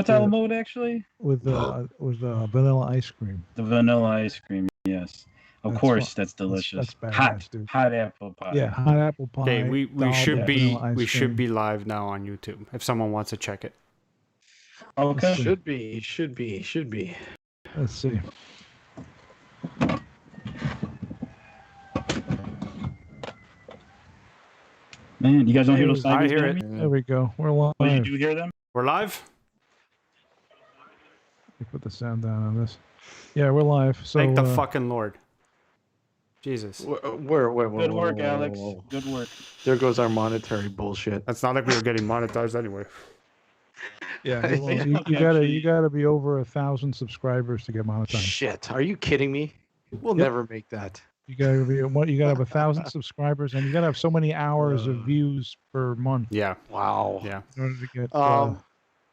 type of mode actually? With vanilla ice cream. The vanilla ice cream, yes. Of course, that's delicious. That's badass, dude. Hot apple pie. Yeah, hot apple pie. Okay, we should be live now on YouTube if someone wants to check it. Okay. Should be. Let's see. Man, you guys don't hear those I sirens? hear it. There we go. We're live. Oh, you do hear them? We're live? You put the sound down on this. Yeah, we're live. So Thank the fucking Lord. Jesus. Where? Good work, Alex. Good work. There goes our monetary bullshit. That's not like we were getting monetized anyway. yeah, you gotta be over 1,000 subscribers to get monetized. Shit, are you kidding me? We'll never make that. You gotta have 1,000 subscribers, and you gotta have so many hours of views per month. Yeah. Wow. Yeah. In order to get.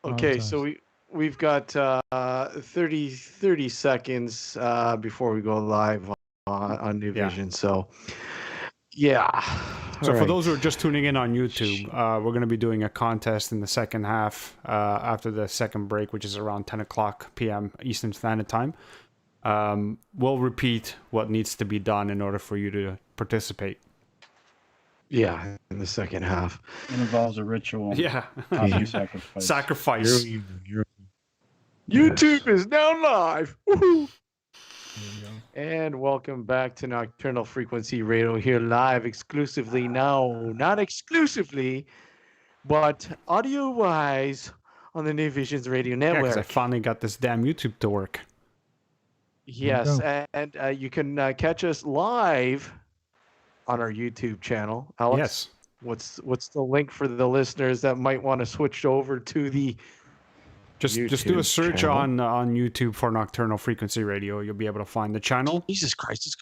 Okay, monetized. so we've got 30 seconds before we go live on New Vision. So, yeah. So for those who are just tuning in on YouTube, we're going to be doing a contest in the second half after the second break, which is around 10 o'clock p.m. Eastern Standard Time. We'll repeat what needs to be done in order for you to participate. Yeah, in the second half. It involves a ritual. Yeah. Sacrifice. YouTube is now live. Woohoo! And welcome back to Nocturnal Frequency Radio here live exclusively now. Not exclusively, but audio-wise on the New Visions Radio Network. Yeah, 'cause I finally got this damn YouTube to work. Yes, and you can catch us live on our YouTube channel. Alex, yes. What's the link for the listeners that might want to switch over to the Just do a search on YouTube for Nocturnal Frequency Radio. You'll be able to find the channel. Jesus Christ.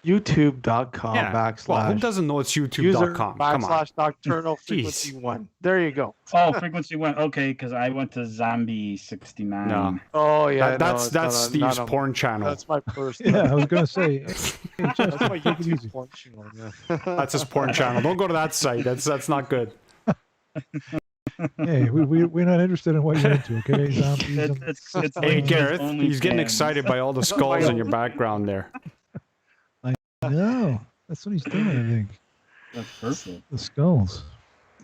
YouTube.com / Well, who doesn't know it's YouTube.com? Come on. / Nocturnal Frequency 1. There you go. Oh, Frequency 1. Okay, because I went to Zombie 69. No. Oh, yeah. That's Steve's porn channel. That's my personal. Yeah, I was going to say. That's my YouTube porn channel. Yeah. That's his porn channel. Don't go to that site. That's not good. Hey, we're not interested in what you're into, okay? Zombies. Hey, Gareth, he's getting excited by all the skulls in your background there. No, that's what he's doing, I think. That's perfect. The skulls.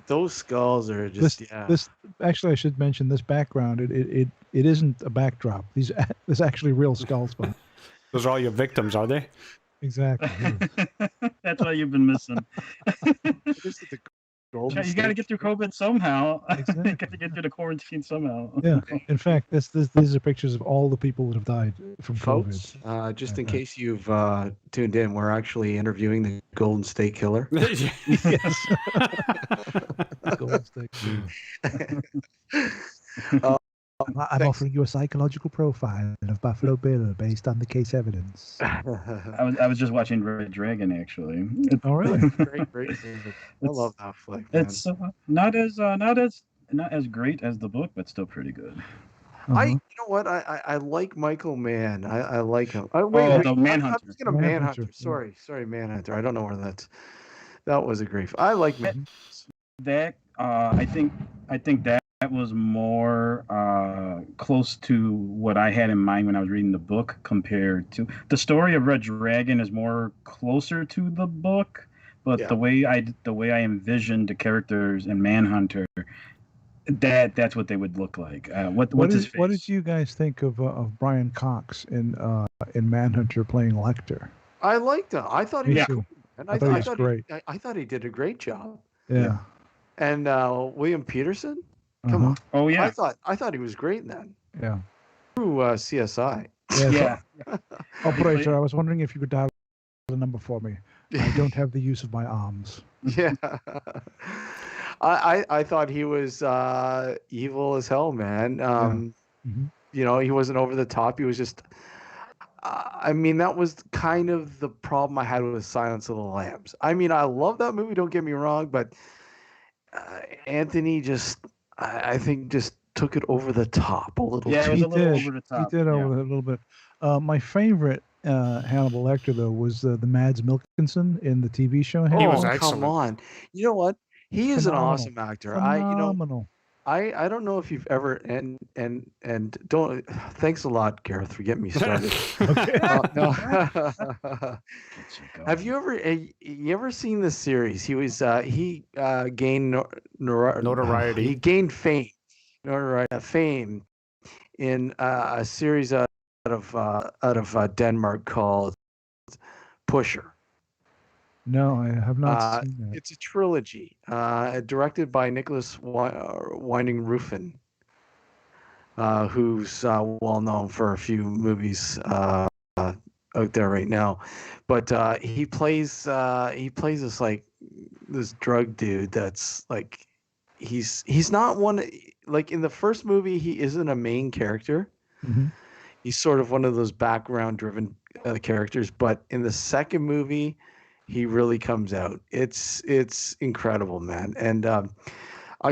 Those skulls are just, This actually, I should mention this background. It isn't a backdrop. There's actually real skulls, but Those are all your victims, are they? exactly. That's what you've been missing. You got to get through COVID somehow. Exactly. You got to get through the quarantine somehow. Yeah. In fact, these are pictures of all the people that have died from Folks, COVID. just in case you've tuned in, we're actually interviewing the Golden State Killer. Yes. Golden State Killer. I'm offering you a psychological profile of Buffalo Bill based on the case evidence. I was just watching Red Dragon actually. Oh, really? Great. I love that flick. Man. It's not as great as the book, but still pretty good. You know what? I like Michael Mann. I like him. The Manhunter. I'm thinking of Manhunter. Sorry, Manhunter. I don't know where that was a grief. I like Mann. That I think that was more close to what I had in mind when I was reading the book compared to the story of Red Dragon is more closer to the book, but the way I envisioned the characters in Manhunter, that's what they would look like. What's his face? What did you guys think of Brian Cox in Manhunter playing Lecter? I liked him. I thought he was cool. And I thought he was great. I thought he did a great job. Yeah. And William Peterson. Come on. Oh yeah. I thought he was great in that. Yeah. Through CSI. Yeah. Operator, I was wondering if you could dial the number for me. I don't have the use of my arms. Yeah. I thought he was evil as hell, man. You know, he wasn't over the top. He was just. I mean, that was kind of the problem I had with Silence of the Lambs. I mean, I love that movie. Don't get me wrong, but Anthony I think just took it over the top a little. Yeah, too. it was a little over the top. He did over a little bit. My favorite Hannibal Lecter though was the Mads Mikkelsen in the TV show. He was Oh, excellent. come on! You know what? He is an awesome actor. Phenomenal. I don't know if you've ever and don't thanks a lot, Gareth, for getting me started. Okay. No. Get you Have going. you ever seen this series? He gained he Notoriety. gained fame in a series out of Denmark called Pusher. No, I have not Uh, seen that. it's a trilogy, directed by Nicholas Winding Refn, who's well known for a few movies out there right now. But he plays this like this drug dude that's like he's not one like in the first movie he isn't a main character. Hmm. He's sort of one of those background driven characters, but in the second movie he really comes out. It's incredible, man. And I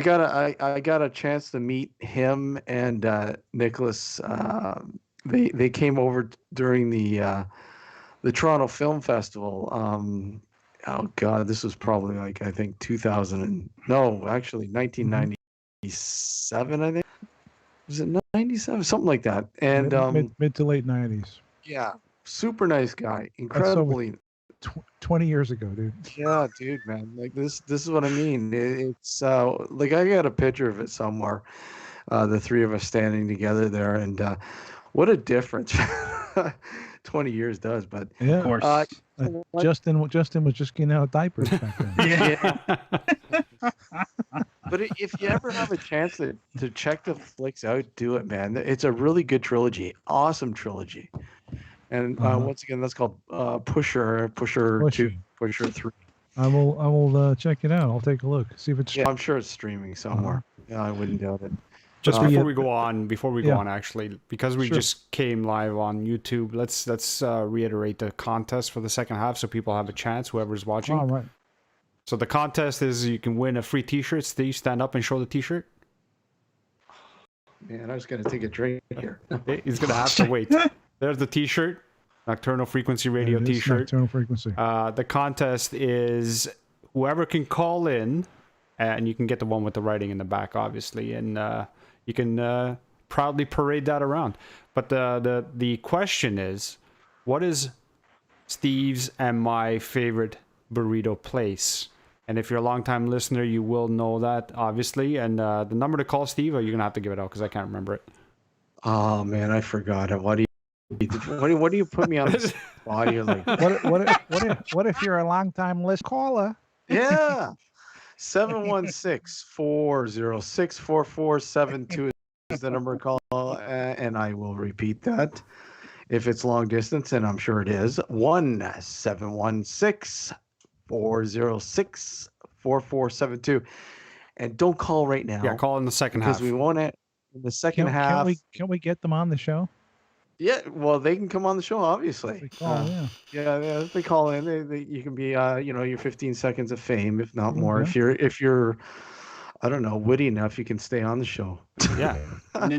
got a chance to meet him and Nicholas. They came over during the Toronto Film Festival. Oh God, this was probably like I think 2000 and no, actually 1997. I think was it 97, something like that. And Mid to late 90s. yeah, super nice guy, That's over incredibly. 20 years ago, dude. Yeah, dude, man. Like this is what I mean. It's like I got a picture of it somewhere. The three of us standing together there, and what a difference 20 years does. But Yeah. Of course. what- Justin was just getting out of diapers back then. yeah. But if you ever have a chance to check the flicks out, do it, man. It's a really good trilogy, awesome trilogy. And once again, that's called Pusher 2, Pusher 3. I will check it out. I'll take a look. See if it's Yeah, I'm sure it's streaming somewhere. Yeah, I wouldn't doubt it. Just Uh, before we go on, yeah. actually, because we Sure. just came live on YouTube, let's reiterate the contest for the second half so people have a chance, whoever's watching. all right. So the contest is you can win a free T-shirt. Steve, stand up and show the T-shirt. Man, I was gonna take a drink here. He's gonna have to wait. There's the T-shirt, Nocturnal Frequency Radio There it is, T-shirt. Nocturnal Frequency. The contest is whoever can call in, and you can get the one with the writing in the back, obviously, and you can proudly parade that around. But the question is, what is Steve's and my favorite burrito place? And if you're a long-time listener, you will know that, obviously. And the number to call Steve, or you're gonna have to give it out because I can't remember it. Oh man, I forgot it. What do you put me on the spot? You're like, What if you're a long time list caller? yeah, 716-406-4472 is the number to call, and I will repeat that if it's long distance, and I'm sure it is. 1-716-406-4472, and don't call right now. Yeah, call in the second half. because we want it in the second half. Can we get them on the show? Yeah, well, they can come on the show, obviously. They call, yeah. Yeah, if they call in, you can be, your 15 seconds of fame, if not more. Okay. If you're, I don't know, witty enough, you can stay on the show. Yeah. and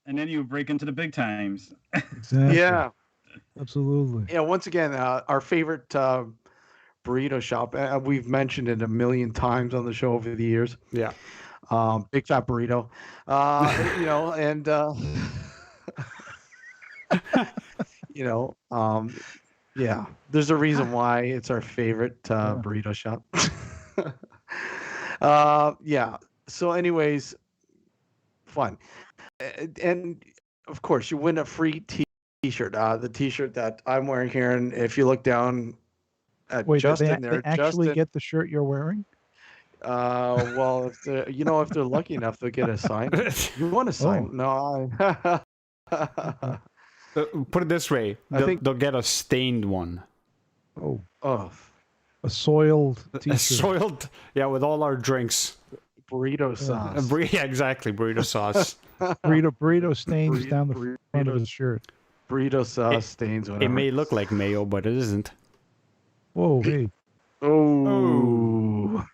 then you break into the big times. Exactly. Yeah, Absolutely. yeah. Once again, our favorite burrito shop. We've mentioned it a million times on the show over the years. Yeah. Big Fat Burrito. And yeah, there's a reason why it's our favorite burrito shop. Yeah. So, anyways, fun, and of course, you win a free T-shirt. The T-shirt that I'm wearing here, and if you look down at Wait, Justin, they there, actually Justin. get the shirt you're wearing? Well, if they're lucky enough, they'll get a sign. You want a sign? No, Put it this way: they'll get a stained one. Oh, oh, a soiled A T-shirt. soiled, yeah, with all our drinks. burrito sauce. Yeah, exactly, burrito sauce. burrito stains down the front of burritos. his shirt. Burrito sauce stains. It Whatever. may look like mayo, but it isn't. Whoa, hey. Oh.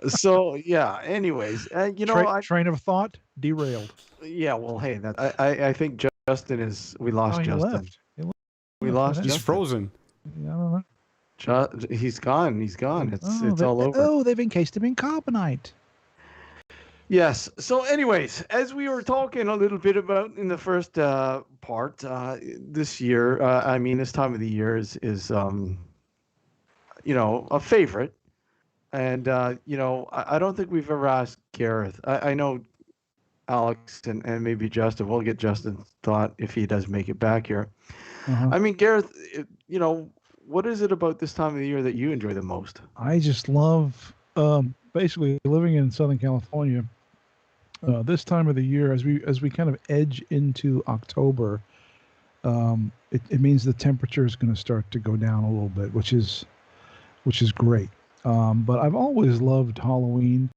So yeah. Anyways, Train of thought derailed. yeah. Well, hey, that I think Justin is. We lost Oh, he Justin. left. He left. We lost He's He's Justin. frozen. I don't know. He's gone. He's gone. It's they, all over. oh, they've encased him in carbonite. Yes. So, anyways, as we were talking a little bit about in the first part, this year, I mean, this time of the year is a favorite. And, I don't think we've ever asked Gareth. I know Alex and maybe Justin. We'll get Justin's thought if he does make it back here. I mean, Gareth, what is it about this time of the year that you enjoy the most? I just love basically living in Southern California. This time of the year, as we kind of edge into October, it means the temperature is going to start to go down a little bit, which is great. But I've always loved Halloween.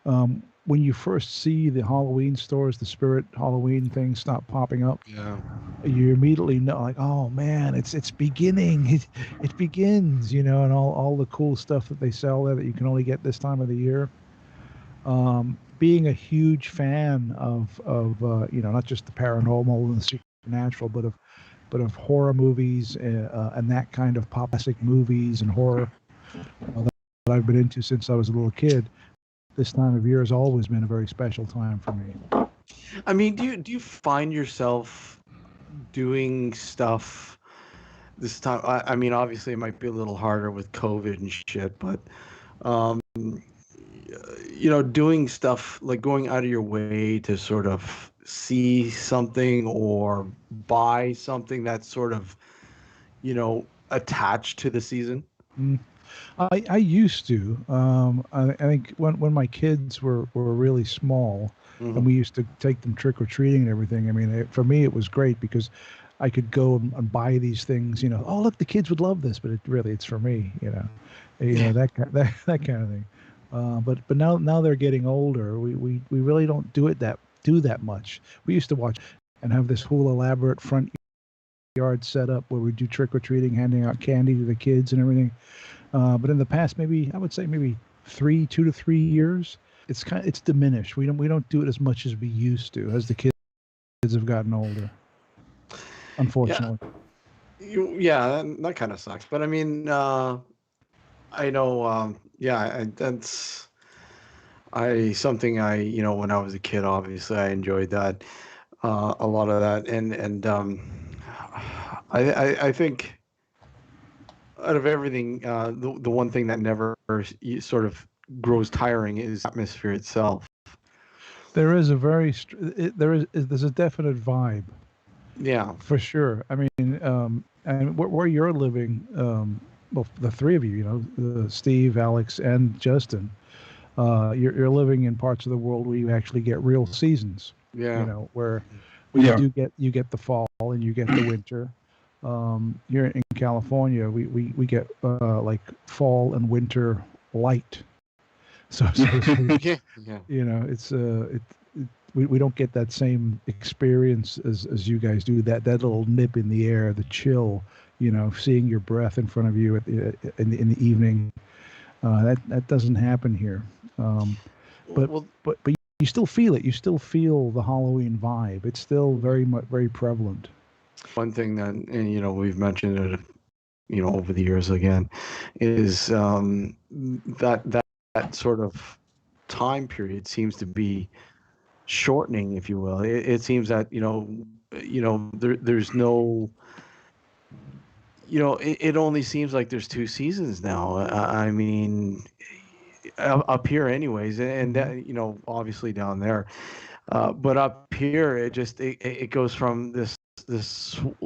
When you first see the Halloween stores, the Spirit Halloween things stop popping up, you immediately know, like, oh man, it's beginning. It begins, and all the cool stuff that they sell there that you can only get this time of the year. Being a huge fan of not just the paranormal and the supernatural, but of horror movies and that kind of pop-classic movies and horror that I've been into since I was a little kid. This time of year has always been a very special time for me. I mean, do you find yourself doing stuff this time? I mean, obviously it might be a little harder with COVID and shit, but doing stuff like going out of your way to sort of see something or buy something that's sort of, attached to the season. I used to. I think when my kids were really small, and we used to take them trick or treating and everything. I mean, for me, it was great because I could go and buy these things. Oh look, the kids would love this, but it's for me. That kind of thing. But now they're getting older. We really don't do that much. We used to watch and have this whole elaborate front yard set up where we do trick or treating, handing out candy to the kids and everything. But in the past, I would say maybe 2 to 3 years, it's diminished. We don't do it as much as we used to as the kids have gotten older. Unfortunately. Yeah, that kind of sucks. But I mean, I know. That's something when I was a kid, obviously I enjoyed that, a lot of that, and I think out of everything, the one thing that never sort of grows tiring is atmosphere itself. There is there's a definite vibe. Yeah, for sure. I mean, and where you're living, well, the three of you, Steve, Alex, and Justin, you're living in parts of the world where you actually get real seasons. Yeah. Where you get the fall and you get the winter. Here in California, we get like fall and winter light. So it's we don't get that same experience as you guys do. That little nip in the air, the chill, seeing your breath in front of you in the evening. That doesn't happen here. But you still feel it. You still feel the Halloween vibe. It's still very prevalent. One thing that, and we've mentioned it, over the years again, is that sort of time period seems to be shortening, if you will. It seems that there's no, it only seems like there's 2 seasons now. I mean, up here, anyways, and that, obviously down there, but up here, it goes from this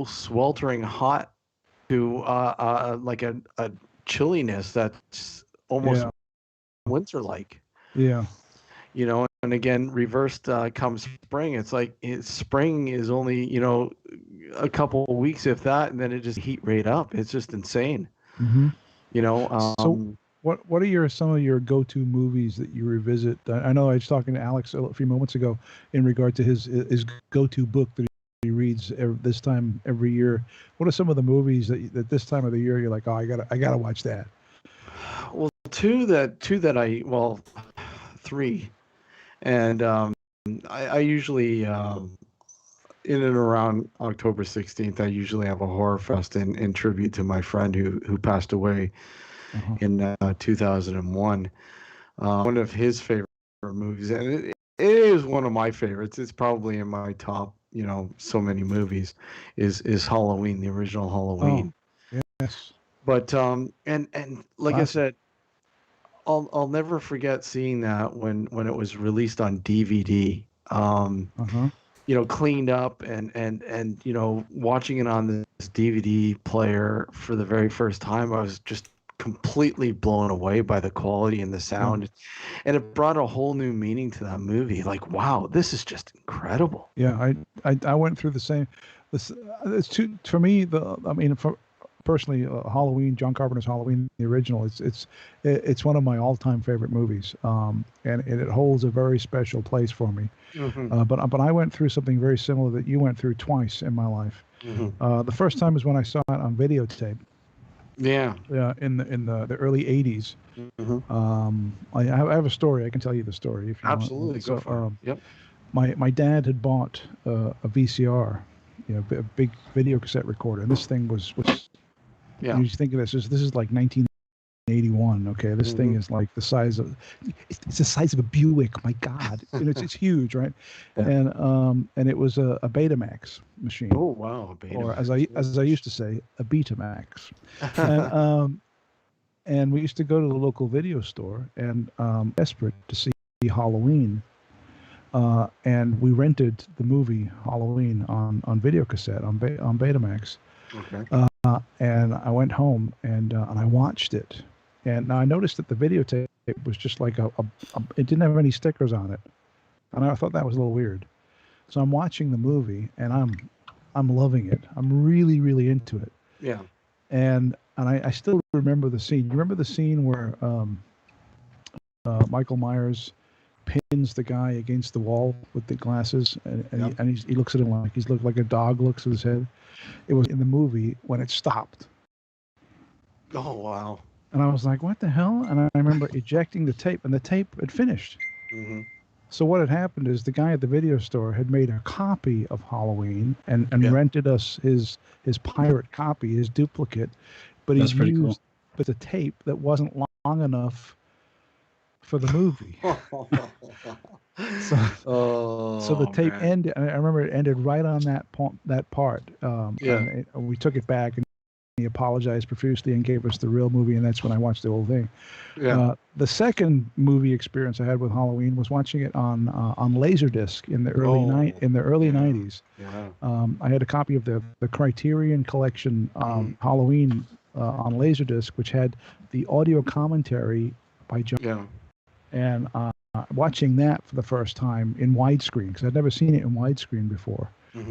sweltering hot to like a chilliness that's almost winter-like. Yeah. And again, reversed comes spring. It's like spring is only a couple of weeks, if that, and then it just heat right up. It's just insane. Mm-hmm. So what are some of your go-to movies that you revisit? I know I was talking to Alex a few moments ago in regard to his go-to book that he reads this time every year. What are some of the movies that this time of the year you're like, oh, I gotta watch that? Well, three, and I usually in and around October 16th, I usually have a horror fest in tribute to my friend who passed away in 2001. One of his favorite movies, and it is one of my favorites. It's probably in my top, so many movies. Is Halloween, the original Halloween? Oh, yes. But and like I Classic. said, I'll never forget seeing that when it was released on DVD. Cleaned up and watching it on this DVD player for the very first time, I was just completely blown away by the quality and the sound, and it brought a whole new meaning to that movie. Like, wow, this is just incredible. Yeah, I went through the same. It's too for me. Personally, Halloween, John Carpenter's Halloween, the original. It's one of my all-time favorite movies. And it holds a very special place for me. But I went through something very similar that you went through twice in my life. The first time was when I saw it on videotape. Yeah. In the early '80s. I have a story. I can tell you the story if you Absolutely. want. Go for it. Yep. My dad had bought a VCR, a big video cassette recorder. And this thing was yeah. You think of this is like 1981. Okay, this thing is like the size of it's the size of a Buick. My God, it's huge, right? Yeah. And it was a Betamax machine. Oh wow, a Betamax. Or as I used to say, a Betamax. And we used to go to the local video store and desperate to see Halloween. And we rented the movie Halloween on video cassette on Betamax. Okay. And I went home and I watched it. And now I noticed that the videotape was just like it didn't have any stickers on it, and I thought that was a little weird. So I'm watching the movie and I'm loving it. I'm really, really into it. Yeah. And I still remember the scene. You remember the scene where Michael Myers pins the guy against the wall with the glasses, and he looks at him like he's looked like a dog looks at his head. It was in the movie when it stopped. Oh wow! And I was like, "What the hell?" And I remember ejecting the tape, and the tape had finished. So what had happened is the guy at the video store had made a copy of Halloween and rented us his pirate copy, his duplicate, but he used the tape that wasn't long enough for the movie. So the tape ended. I remember it ended right on that part. And we took it back, and he apologized profusely and gave us the real movie, and that's when I watched the whole thing. Yeah. The second movie experience I had with Halloween was watching it on Laserdisc in the early 90s. Yeah. I had a copy of the Criterion Collection Halloween on Laserdisc, which had the audio commentary by John. Yeah. And watching that for the first time in widescreen, because I'd never seen it in widescreen before,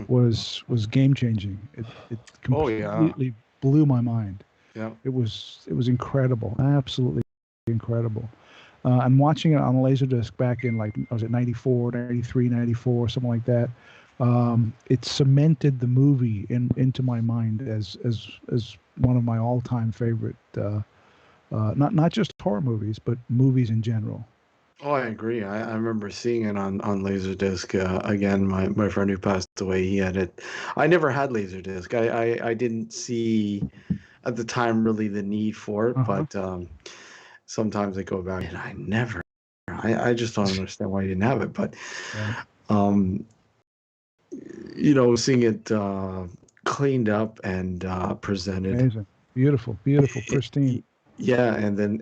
was game changing. It completely blew my mind. Yeah. It was incredible, absolutely incredible. And watching it on Laserdisc back in was it 94, 93, 94, something like that. It cemented the movie into my mind as one of my all-time favorite. Not just horror movies, but movies in general. Oh, I agree. I remember seeing it on Laserdisc. Again, my friend who passed away, he had it. I never had Laserdisc. I didn't see at the time really the need for it, but sometimes I go back and I just don't understand why you didn't have it. But seeing it cleaned up and presented. Amazing. Beautiful, pristine. Yeah, and then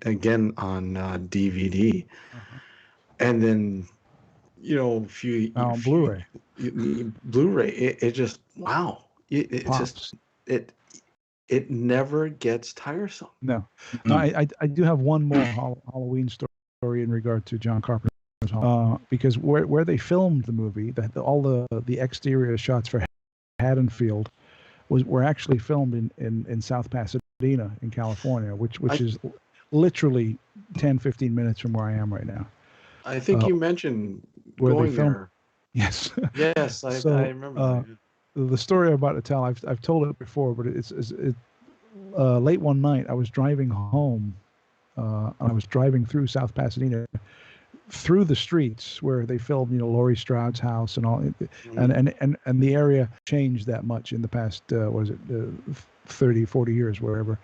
again on DVD, and then Blu-ray. Blu-ray. It just wow. It never gets tiresome. No. I do have one more Halloween story in regard to John Carpenter's Halloween, because where they filmed the movie, all the exterior shots for Haddonfield were actually filmed in South Pasadena in California, which is literally 10-15 minutes from where I am right now. I think you mentioned where going they filmed there. Yes. Yes, I remember. The story I'm about to tell, I've told it before, but it's late one night I was driving home, and I was driving through South Pasadena, through the streets where they filmed, Laurie Strode's house and all, Mhm. and the area changed that much in the past, 30, 40 years, wherever.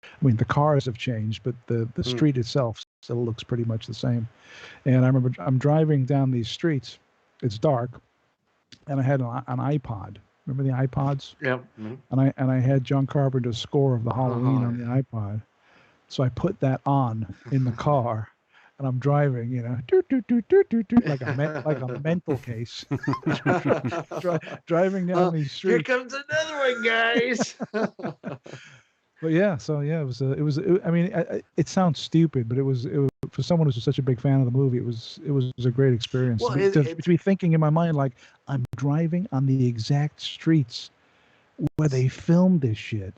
I mean, the cars have changed, but the Mm. street itself still looks pretty much the same. And I remember I'm driving down these streets. It's dark, and I had an iPod. Remember the iPods? Yep. Mhm. And I had John Carpenter's score of the Halloween Oh, on the iPod. So I put that on in the car, and I'm driving, doot, doot, doot, doot, doot, doot, like a mental case, driving down these Here streets. comes another one, guys. But yeah, so yeah, I mean, it sounds stupid, but it was for someone who's such a big fan of the movie. It was a great experience Well, to be thinking in my mind like I'm driving on the exact streets where they filmed this shit,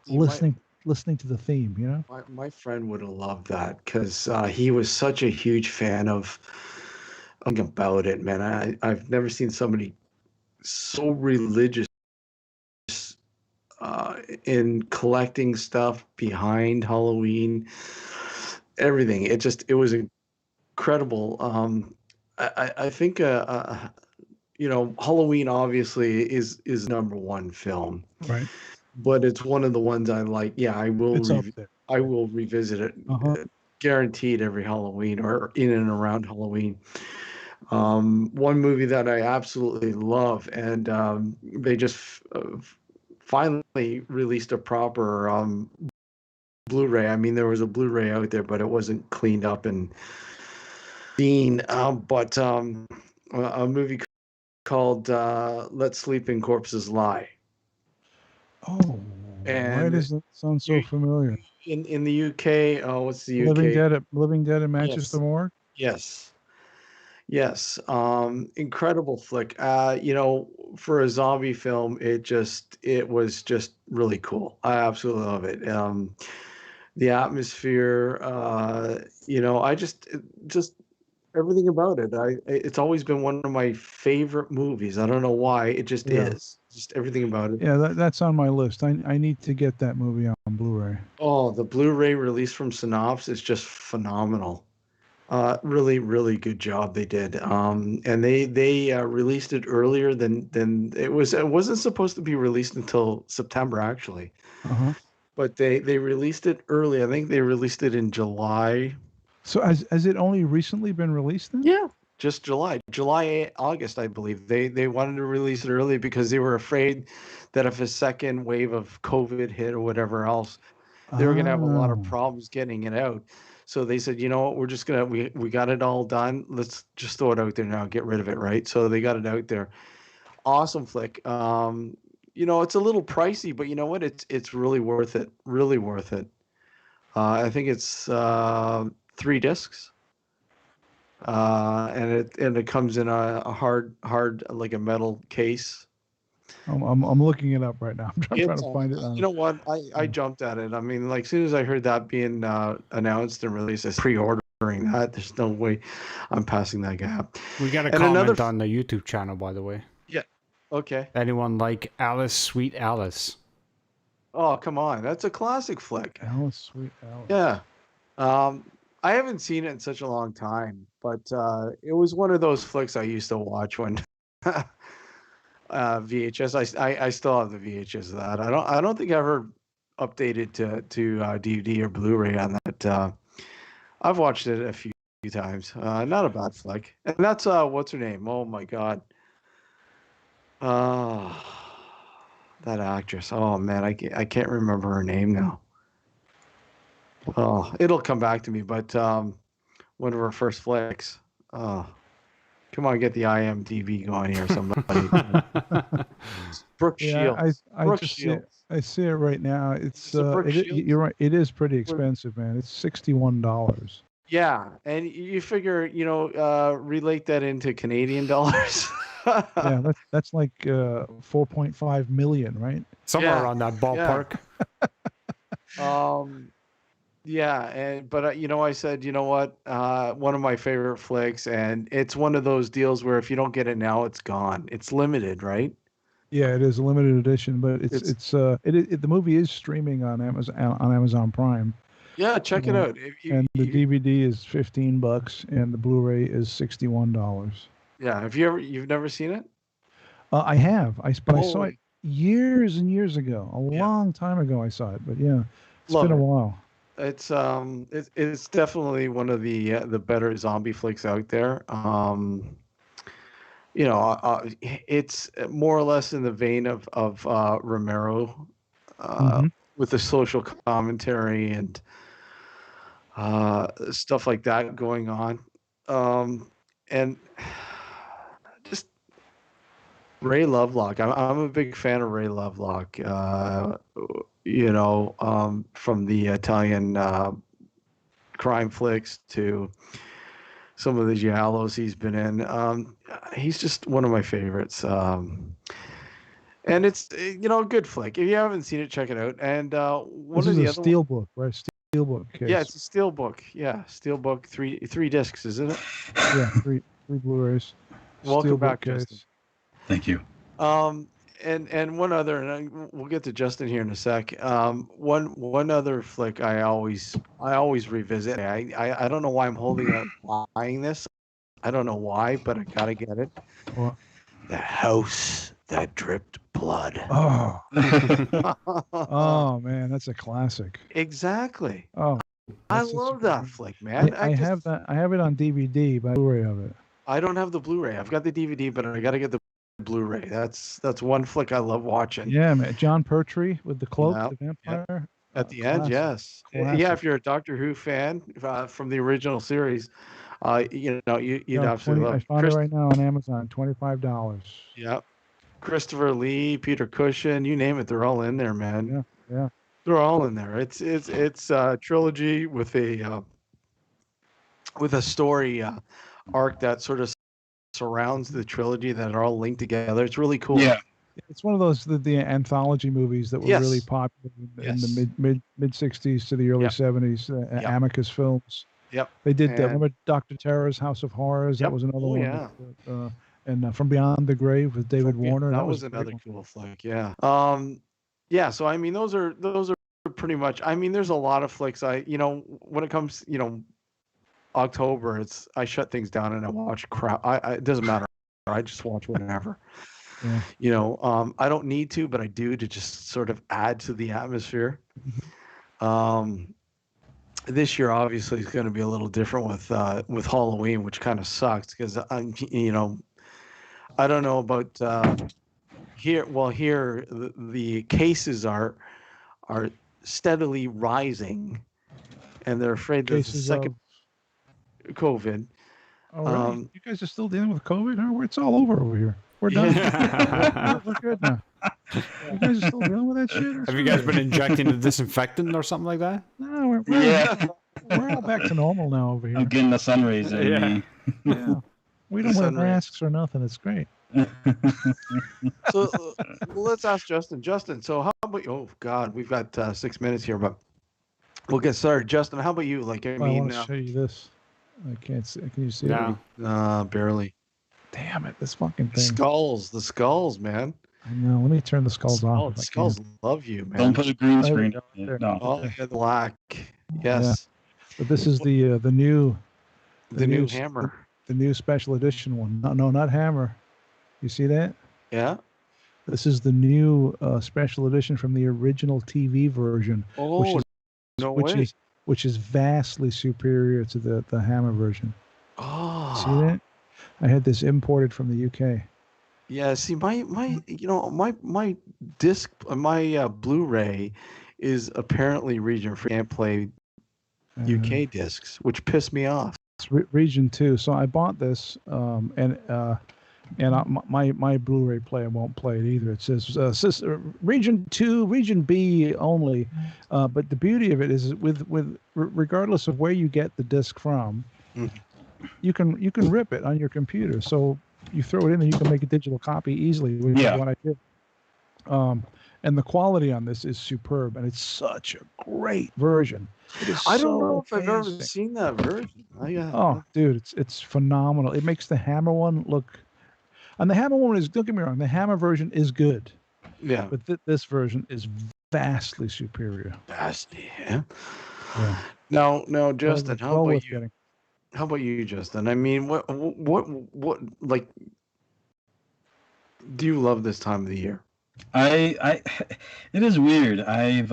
listening to the theme. my friend would have loved that because he was such a huge fan of about it, man. I've never seen somebody so religious in collecting stuff behind Halloween, everything. It was incredible. I think Halloween obviously is number one film, Right. but it's one of the ones I like. Yeah, It's up there. I will revisit it, guaranteed every Halloween or in and around Halloween. One movie that I absolutely love, and they just finally released a proper Blu-ray. I mean, there was a Blu-ray out there, but it wasn't cleaned up and seen. But a movie called "Let Sleeping Corpses Lie." Oh, why And does it sound so familiar? in the UK, what's the UK? Living Dead at Manchester Yes, Morgue. yes, yes. Incredible flick. For a zombie film, it was just really cool. I absolutely love it. The atmosphere, just everything about it. It's always been one of my favorite movies. I don't know why. It just Yeah. is. Just everything about it. Yeah, that's on my list. I need to get that movie on Blu-ray. Oh, the Blu-ray release from Synopsis is just phenomenal. Really, really good job they did. And they released it earlier than it was. It wasn't supposed to be released until September actually, Uh-huh. but they released it early. I think they released it in July. So has it only recently been released then? Yeah, just July, August, I believe. They wanted to release it early because they were afraid that if a second wave of COVID hit or whatever else, they were gonna have a lot of Oh. problems getting it out. So they said, you know what, we're just gonna we got it all done. Let's just throw it out there now, get rid of it, right? So they got it out there. Awesome flick. It's a little pricey, but you know what? It's really worth it. Really worth it. I think it's 3 discs. And it comes in a hard like a metal case. I'm looking it up right now. I'm trying to find it. You know what? I jumped at it. I mean, like, as soon as I heard that being announced and released, I was pre-ordering that. There's no way I'm passing that gap. We got a comment on the YouTube channel, by the way. Yeah. Okay. Anyone like Alice, Sweet Alice? Oh, come on. That's a classic flick. Alice, Sweet Alice. Yeah. I haven't seen it in such a long time, but it was one of those flicks I used to watch when VHS. I still have the VHS of that. I don't think I ever updated to DVD or Blu-ray on that. I've watched it a few times. Not a bad flick. And that's what's her name? Oh my God. That actress. Oh man, I can't remember her name now. Oh, it'll come back to me, but one of her first flicks. Oh, come on, get the IMDb going here, somebody. Brooke Shields. I see it right now. It's Shields? you're right. It is pretty expensive, man. It's $61. Yeah, and you figure, relate that into Canadian dollars. Yeah, that's like 4.5 million, right? Somewhere around that ballpark. Yeah, but I said, you know what? One of my favorite flicks, and it's one of those deals where if you don't get it now, it's gone. It's limited, right? Yeah, it is a limited edition, but the movie is streaming on Amazon Prime. Yeah, check it out. If And the DVD is $15, and the Blu-ray is $61. Yeah, you've never seen it? I have, but I saw Oh, it years and years ago, a yeah, long time ago. I saw it, but yeah, it's love been a it. while. It's definitely one of the better zombie flicks out there. It's more or less in the vein of Romero, uh, Hmm. with the social commentary and stuff like that going on, and just Ray Lovelock. I'm a big fan of Ray Lovelock. From the Italian crime flicks to some of the giallos he's been in. He's just one of my favorites. And it's a good flick. If you haven't seen it, check it out. And one This of is a the other ones, steelbook, right? Steelbook case. yeah, it's a steel book. Yeah, steel book, three discs, isn't it? Yeah, three Blu-rays. Welcome Steelbook back, case. Justin. Thank you. And one other, and we'll get to Justin here in a sec. One other flick I always revisit. I don't know why I'm holding out buying this. I don't know why, but I gotta get it. What? The House That Dripped Blood. Oh, oh man, that's a classic. Exactly. Oh, I that's such a love good that movie. flick, man. I have that. I have it on DVD, but Blu-ray of it. I don't have the Blu-ray. I've got the DVD, but I gotta get the Blu-ray. That's one flick I love watching. Yeah, man. John Pertwee with the cloak, Yeah, the vampire. at the end, Classic. yes. Classic. Yeah, if you're a Doctor Who fan from the original series, you'd absolutely love I it. found it right now on Amazon, $25. Yeah. Christopher Lee, Peter Cushing, you name it, they're all in there, man. Yeah, yeah. They're all in there. It's a trilogy with a story arc that sort of surrounds the trilogy that are all linked together. It's really cool. Yeah. It's one of those the anthology movies that were Yes. really popular in Yes. the mid 60s to the early Yep. 70s. Yep. Amicus Films. Yep. They did. And- Remember Dr. Terror's House of Horrors? Yep. That was another Oh, one. yeah. And From Beyond the Grave with David Warner. That was a great another one. cool flick. Yeah. Yeah. So I mean, those are pretty much. I mean, there's a lot of flicks. When it comes, October, I shut things down and I watch crap. It doesn't matter. I just watch whatever. Yeah. I don't need to, but I do to just sort of add to the atmosphere. This year obviously is going to be a little different with Halloween, which kind of sucks because I don't know about here. Well, here the cases are steadily rising, and they're afraid that the Cases second COVID. Oh, really? You guys are still dealing with COVID? Oh, it's all over here. We're done. We're good now. You guys are still dealing with that shit? Have you guys been injecting the disinfectant or something like that? No, we're all back to normal now over here. I'm getting the sun rays in me. Yeah. We don't wear masks or nothing. It's great. So let's ask Justin. Justin, so how about you? Oh, God, we've got 6 minutes here, but we'll get started. Justin, how about you? I want to show you this. I can't see. Can you see it? Barely. Damn it, this fucking thing. The skulls, man. I know. Let me turn the skulls off. The skulls love you, man. Don't put a green screen. No. Oh, yeah, black. Yes. Yeah. But this is the new Hammer. The new special edition one. No, not Hammer. You see that? Yeah. This is the new special edition from the original TV version. Oh, which is vastly superior to the Hammer version. Oh. See that? I had this imported from the UK. Yeah, see, my disc, my Blu-ray is apparently region free. Can't play UK discs, which pissed me off. It's region 2. So I bought this, and my Blu-ray player won't play it either. It says region 2, region B only. But the beauty of it is regardless of where you get the disc from, you can rip it on your computer. So you throw it in and you can make a digital copy easily, which is what I did. And the quality on this is superb, and it's such a great version. I don't know if I've ever seen that version. Oh, dude, it's phenomenal. It makes the Hammer one look. And the Hammer one is, don't get me wrong, the Hammer version is good. Yeah. But this version is vastly superior. Vastly, yeah. Yeah. Now, Justin, how well about worth you? getting. How about you, Justin? I mean, what, like, do you love this time of the year? I it is weird. I've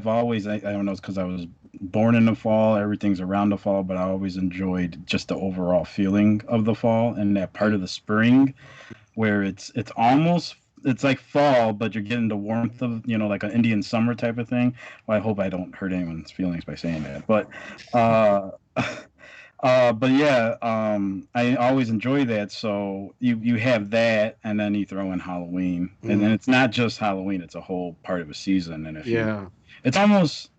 always I don't know, it's because I was born in the fall. Everything's around the fall, but I always enjoyed just the overall feeling of the fall and that part of the spring where it's like fall, but you're getting the warmth of, like an Indian summer type of thing. Well, I hope I don't hurt anyone's feelings by saying that, but uh, but yeah, I always enjoy that. So you have that, and then you throw in Halloween, and then it's not just Halloween; it's a whole part of a season. And Yeah. it's almost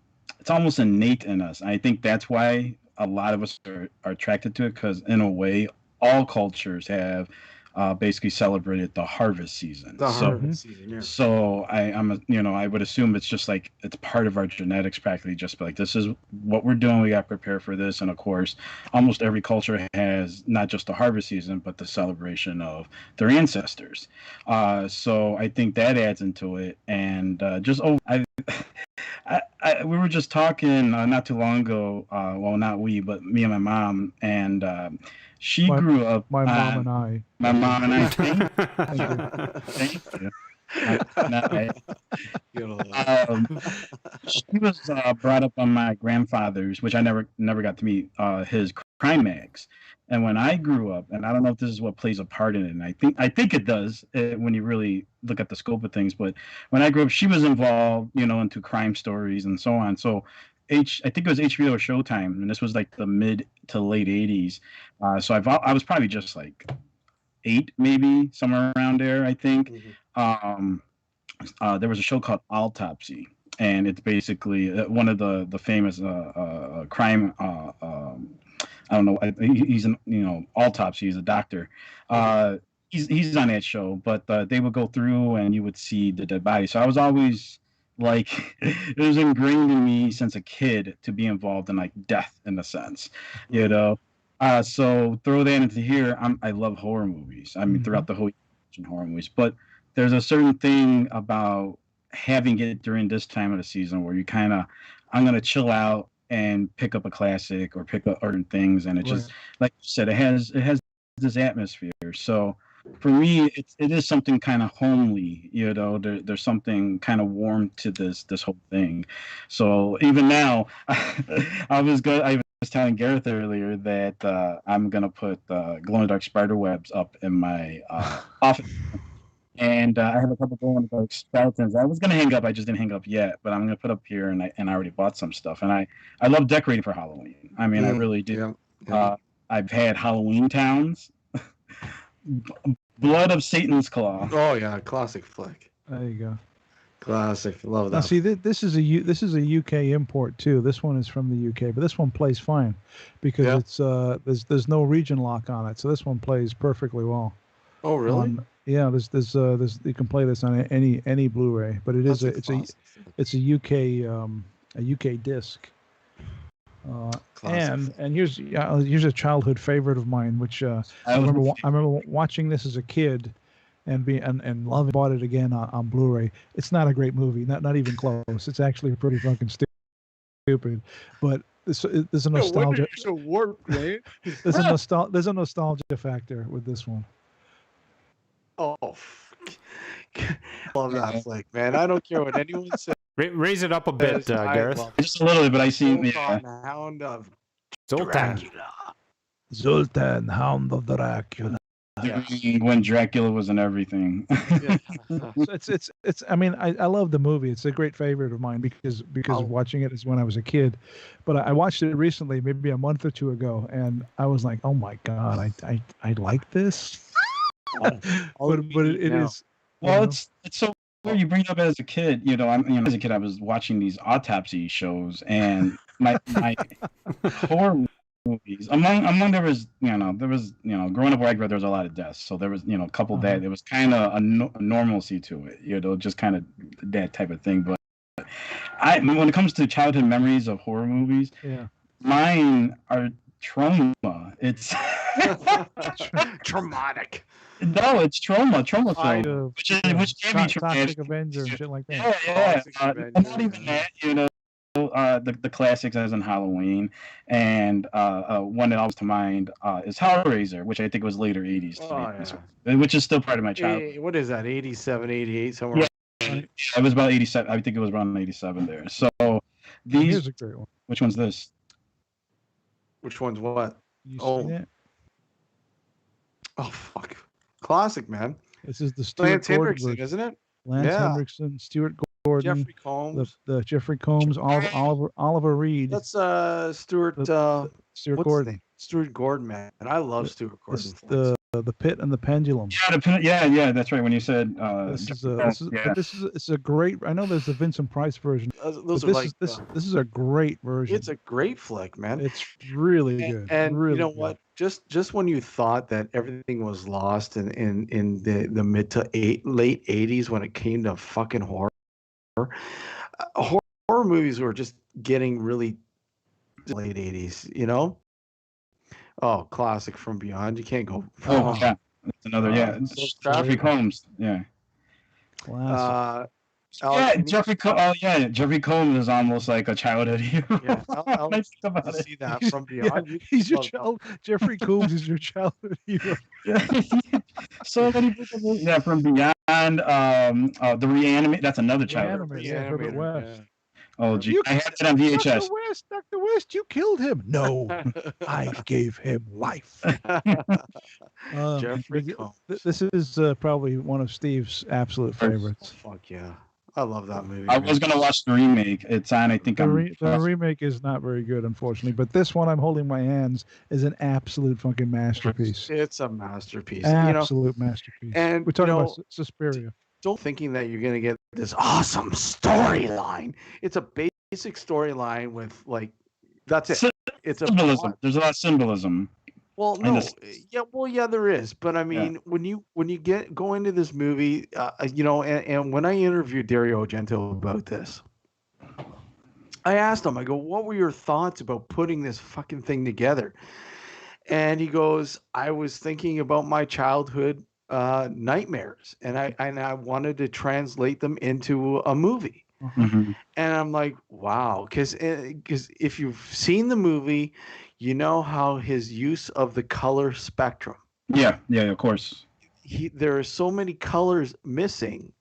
innate in us. I think that's why a lot of us are attracted to it, because in a way, all cultures have basically celebrated the harvest season. The So harvest season, yeah. so I would assume it's just like it's part of our genetics, practically. Just like, this is what we're doing. We got to prepare for this, and of course, almost every culture has not just the harvest season, but the celebration of their ancestors. So I think that adds into it, and we were just talking not too long ago. Well, not we, but me and my mom, and she grew up. My mom and I. My mom and I. Thank you. Thank you. She was brought up on my grandfather's, which I never got to meet, his crime mags. And when I grew up, and I don't know if this is what plays a part in it, and I think it does, when you really look at the scope of things. But when I grew up, she was involved, into crime stories and so on. So I think it was HBO or Showtime, and this was like the mid to late '80s. So I was probably just like 8, maybe somewhere around there, I think. There was a show called Autopsy, and it's basically one of the famous crime. I don't know. He's an Autopsy. He's a doctor. He's on that show, but they would go through and you would see the dead body. So I was always like, it was ingrained in me since a kid to be involved in like death in a sense, you know. So throw that into here. I love horror movies. I mean, throughout the whole year, horror movies, but there's a certain thing about having it during this time of the season where you kind of, I'm gonna chill out and pick up a classic or pick up certain things, and it just, like you said, it has this atmosphere. So for me, it is something kind of homely, there's something kind of warm to this whole thing. So even now, I was telling Gareth earlier that I'm gonna put glow in the dark spider webs up in my office. And I have a couple going like skeletons. I was gonna hang up, I just didn't hang up yet. But I'm gonna put up here, and I already bought some stuff. And I love decorating for Halloween. I mean, I really do. Yeah. I've had Halloween towns, Blood of Satan's Claw. Oh yeah, classic flick. There you go. Classic, love that. Now see, this is a UK import too. This one is from the UK, but this one plays fine because it's there's no region lock on it, so this one plays perfectly well. Oh really? Yeah, there's you can play this on any Blu-ray, but it's a UK disc. And here's a childhood favorite of mine, which I remember watching this as a kid, and loving. Bought it again on Blu-ray. It's not a great movie, not even close. It's actually pretty fucking stupid, but there's a nostalgia. There's a nostalgia factor with this one. Oh, love that flick, man. I don't care what anyone says. Raise it up a bit, Gareth. Just a little bit, but I see Hound of Zoltan. Dracula. Zoltan, Hound of Dracula. When Dracula was in everything. It's. I mean, I love the movie. It's a great favorite of mine because watching it is when I was a kid, but I watched it recently, maybe a month or two ago, and I was like, oh my god, I like this. But it is. Well, it's so weird you bring it up as a kid. As a kid, I was watching these autopsy shows, and my horror movies. Among there was growing up where I grew up, there was a lot of deaths. So there was a couple that it was kind of a normalcy to it. Just kind of that type of thing. But when it comes to childhood memories of horror movies, mine are trauma. It's traumatic. No, it's trauma film, which can be traumatic. Toxic Avenger and shit like that. Not even that, the classics as in Halloween, and one that comes to mind is Hellraiser, which I think was later 80s to Oh, me, yeah. which is still part of my childhood. What is that? 87, 88, somewhere. Yeah, it was about 87. I think it was around 87 there. So these, Here's a great one. which one's this? Which one's what? You Oh. seen it? Oh, fuck. Classic, man. This is the Stuart Lance Gordon Hendrickson, version. isn't it? Lance Yeah. Hendrickson, Stuart Gordon, Jeffrey Combs. the Jeffrey Combs, Oliver Reed. That's Stuart. Stuart what's Gordon. his name? Stuart Gordon, man. And I love Stuart Gordon. The Pit and the Pendulum. Yeah, that's right. When you said It's a great. I know there's the Vincent Price version. Those are this like is this is a great version. it's a great flick, man. It's really good. And really you know good. what? Just when you thought that everything was lost in the mid to late 80s when it came to fucking horror, horror movies were just getting really late 80s, you know? Oh, classic From Beyond. You can't go. Oh, yeah. That's another, Jeffrey Combs. Yeah. Classic. Jeffrey Combs is almost like a childhood hero. Yeah, I'll see that From Beyond. Yeah, he's your child. Jeffrey Combs is your childhood hero. So many people. Yeah, From Beyond. The Reanimate. That's another childhood. Herbert West. Oh, gee. I had it on VHS. Dr. West, you killed him. No, I gave him life. Jeffrey Combs. This is probably one of Steve's absolute favorites. Fuck yeah. I love that movie. I was going to watch the remake. It's on, I think. The remake is not very good, unfortunately. But this one, I'm holding my hands, is an absolute fucking masterpiece. It's a masterpiece. Absolute masterpiece. And we're talking about Suspiria. Don't thinking that you're going to get this awesome storyline. It's a basic storyline with that's it. It's a symbolism. There's a lot of symbolism. Well, no, yeah, there is. But I mean, when you go into this movie, and when I interviewed Dario Argento about this, I asked him, I go, what were your thoughts about putting this fucking thing together? And he goes, I was thinking about my childhood nightmares, and I wanted to translate them into a movie. Mm-hmm. And I'm like, wow, because if you've seen the movie, you know how his use of the color spectrum. Yeah, of course. There are so many colors missing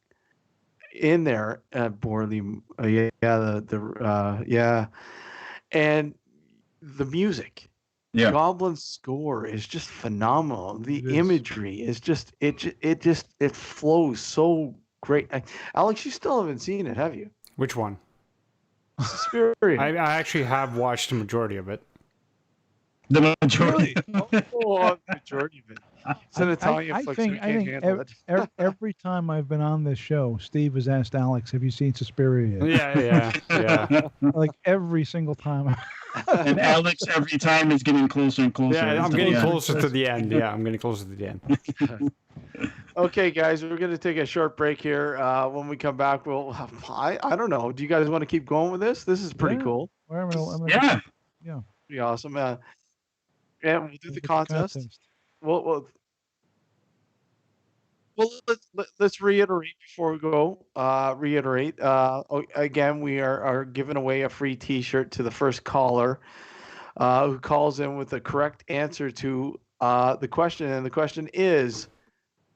in there at Borley. And the music. Yeah. Goblin's score is just phenomenal. The imagery is just it flows so great. Alex, you still haven't seen it, have you? Which one? Suspiria. I actually have watched the majority of it. The majority. The majority of it. It's an Italian flick, so you can't handle it. Every time I've been on this show, Steve has asked Alex, "Have you seen Suspiria yet?" Yeah. Like every single time. And Alex every time is getting closer and closer. Yeah, I'm getting closer to the end. Yeah, I'm getting closer to the end. Okay, guys, we're going to take a short break here. When we come back, I don't know. Do you guys want to keep going with this? This is pretty cool. Yeah. Pretty awesome. And we'll do the contest. Well, let's reiterate before we go. Again, we are giving away a free T-shirt to the first caller who calls in with the correct answer to the question. And the question is,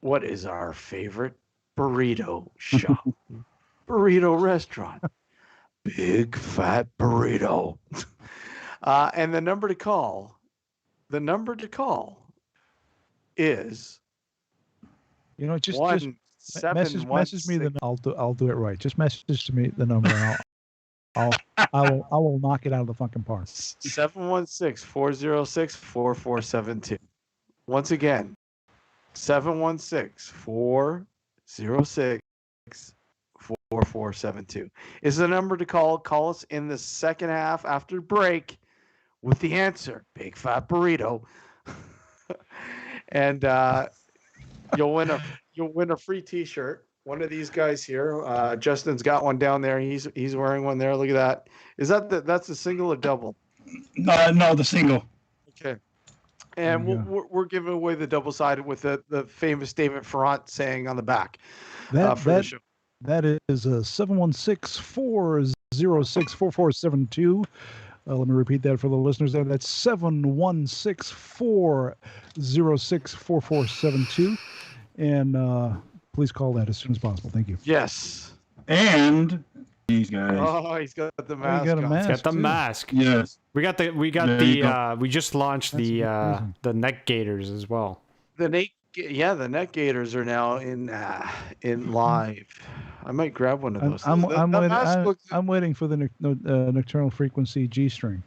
what is our favorite burrito shop? Burrito restaurant. Big Fat Burrito. And the number to call is just message me the. I'll do it right. Just message to me the number. And I will knock it out of the fucking park. 716-406-4472. Once again, 716-406-4472 is the number to call. Call us in the second half after break with the answer, Big Fat Burrito. And you'll win a free T-shirt. One of these guys here, Justin's got one down there. He's wearing one there. Look at that. Is that's a single or double? No, the single. Okay. And we're giving away the double sided with the famous David Ferrant saying on the back for the show. That is 716-406-4472. 716-406-4472. Let me repeat that for the listeners there. That's 716-406-4472. And please call that as soon as possible. Thank you. Yes. And these guys. Oh, he's got the Oh, you mask got a on. mask. Got the too. mask. Yes. We got There you go. we just launched That's amazing. the neck gaiters as well. The net gators are now in live. I might grab one of those. I'm That mask looks- I'm waiting for the nocturnal frequency G string.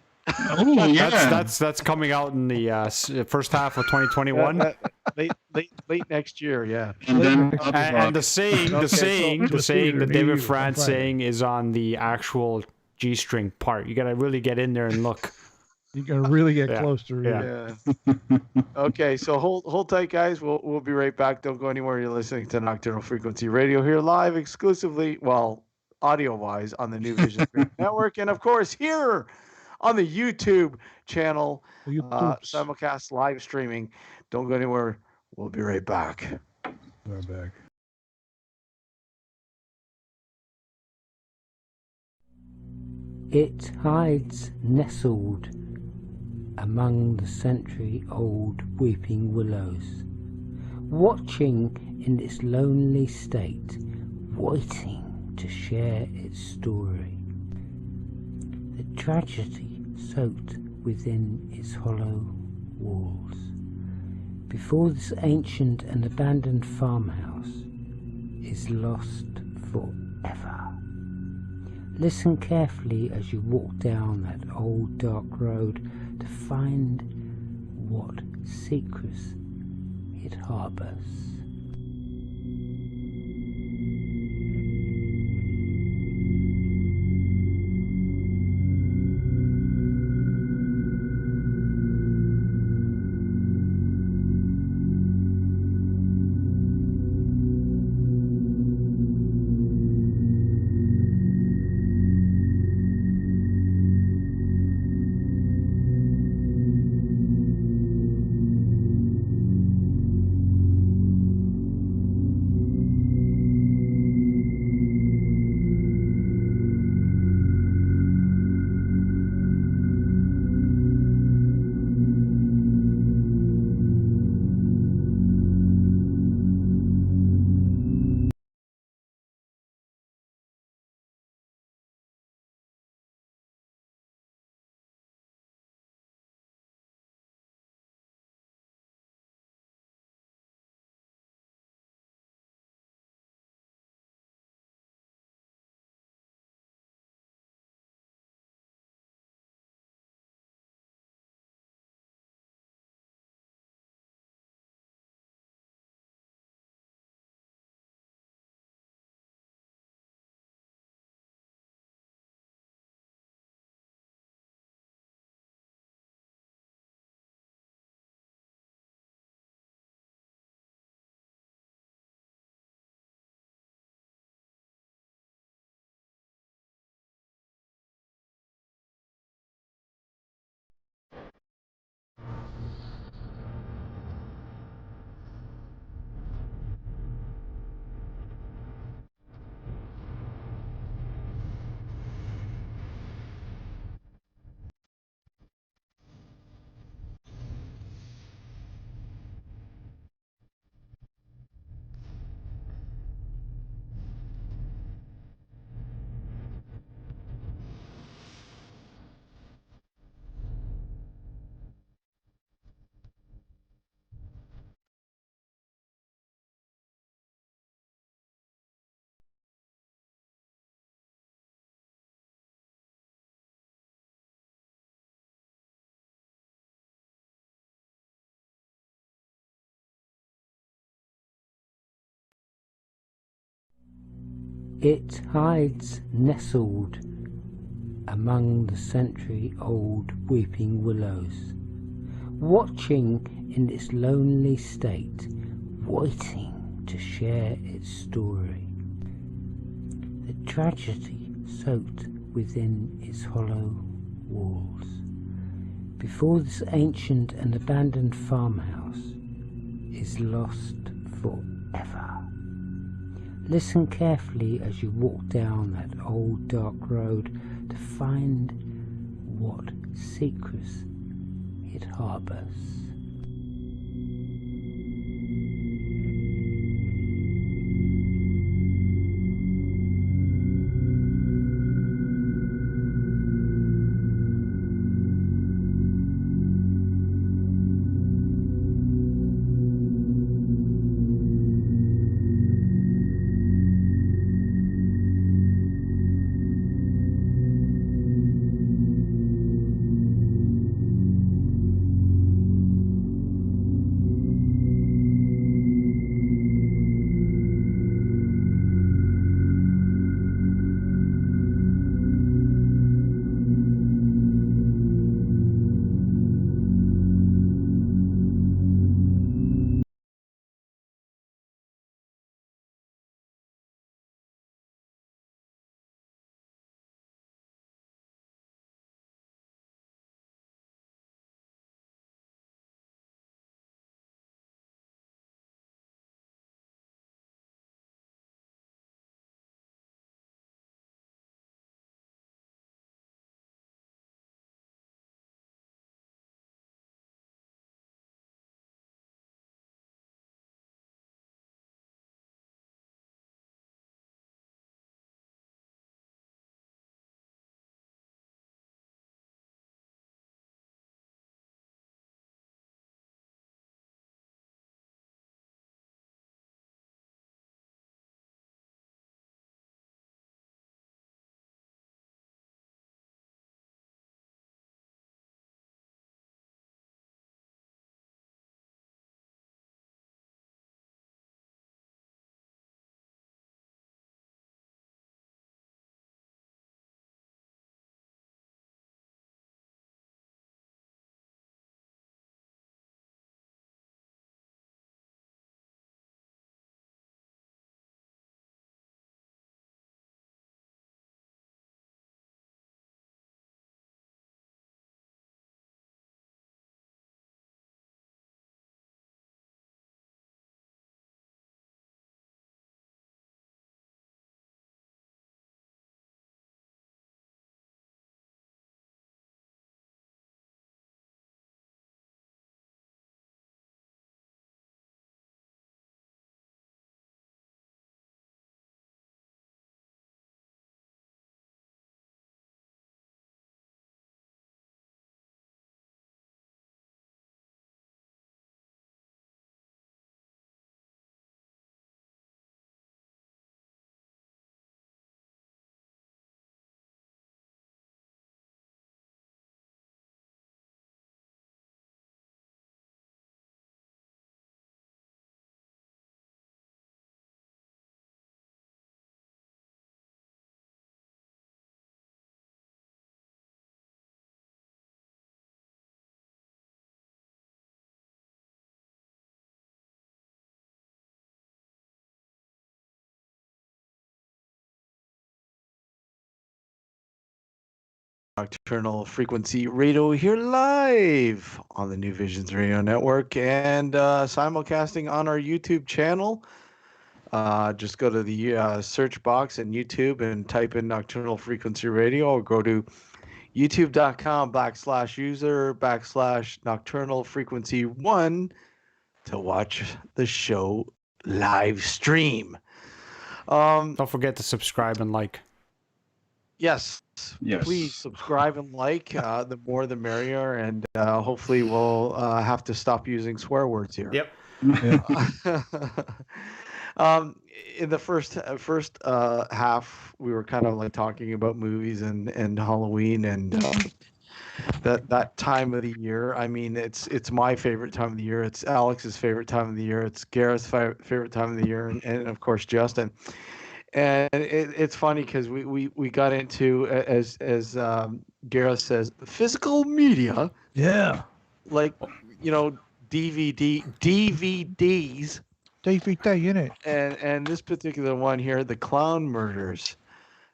Oh yeah. That's coming out in the first half of 2021. late next year, yeah. And then And the saying that David Review France on Friday. saying is on the actual G string part. You gotta really get in there and look. You gotta really get Yeah, close to read it. Yeah. Okay, so hold tight, guys. We'll be right back. Don't go anywhere. You're listening to Nocturnal Frequency Radio here live exclusively, well, audio-wise on the New Vision Network, and of course here on the YouTube channel, simulcast live streaming. Don't go anywhere. We'll be right back. We're back. It hides nestled among the century-old weeping willows, watching in its lonely state, waiting to share its story. The tragedy soaked within its hollow walls. Before this ancient and abandoned farmhouse is lost forever. Listen carefully as you walk down that old dark road to find what secrets it harbors. It hides nestled among the century-old weeping willows, watching in its lonely state, waiting to share its story. The tragedy soaked within its hollow walls. Before this ancient and abandoned farmhouse is lost forever. Listen carefully as you walk down that old dark road to find what secrets it harbours. Nocturnal Frequency Radio here live on the New Visions Radio Network and simulcasting on our YouTube channel. Just go to the search box in YouTube and type in Nocturnal Frequency Radio, or go to youtube.com/user/Nocturnal Frequency 1 to watch the show live stream. Don't forget to subscribe and like. Yes, Yes. please subscribe and like. The more the merrier, and hopefully we'll have to stop using swear words here. Yep. In the first half, we were kind of like talking about movies and Halloween and that time of the year. I mean, it's my favorite time of the year. It's Alex's favorite time of the year. It's Gareth's favorite time of the year, and of course Justin. And it's funny because we got into, as Gareth says, physical media. Yeah. Like, DVDs. DVD, innit? And this particular one here, the Clown Murders,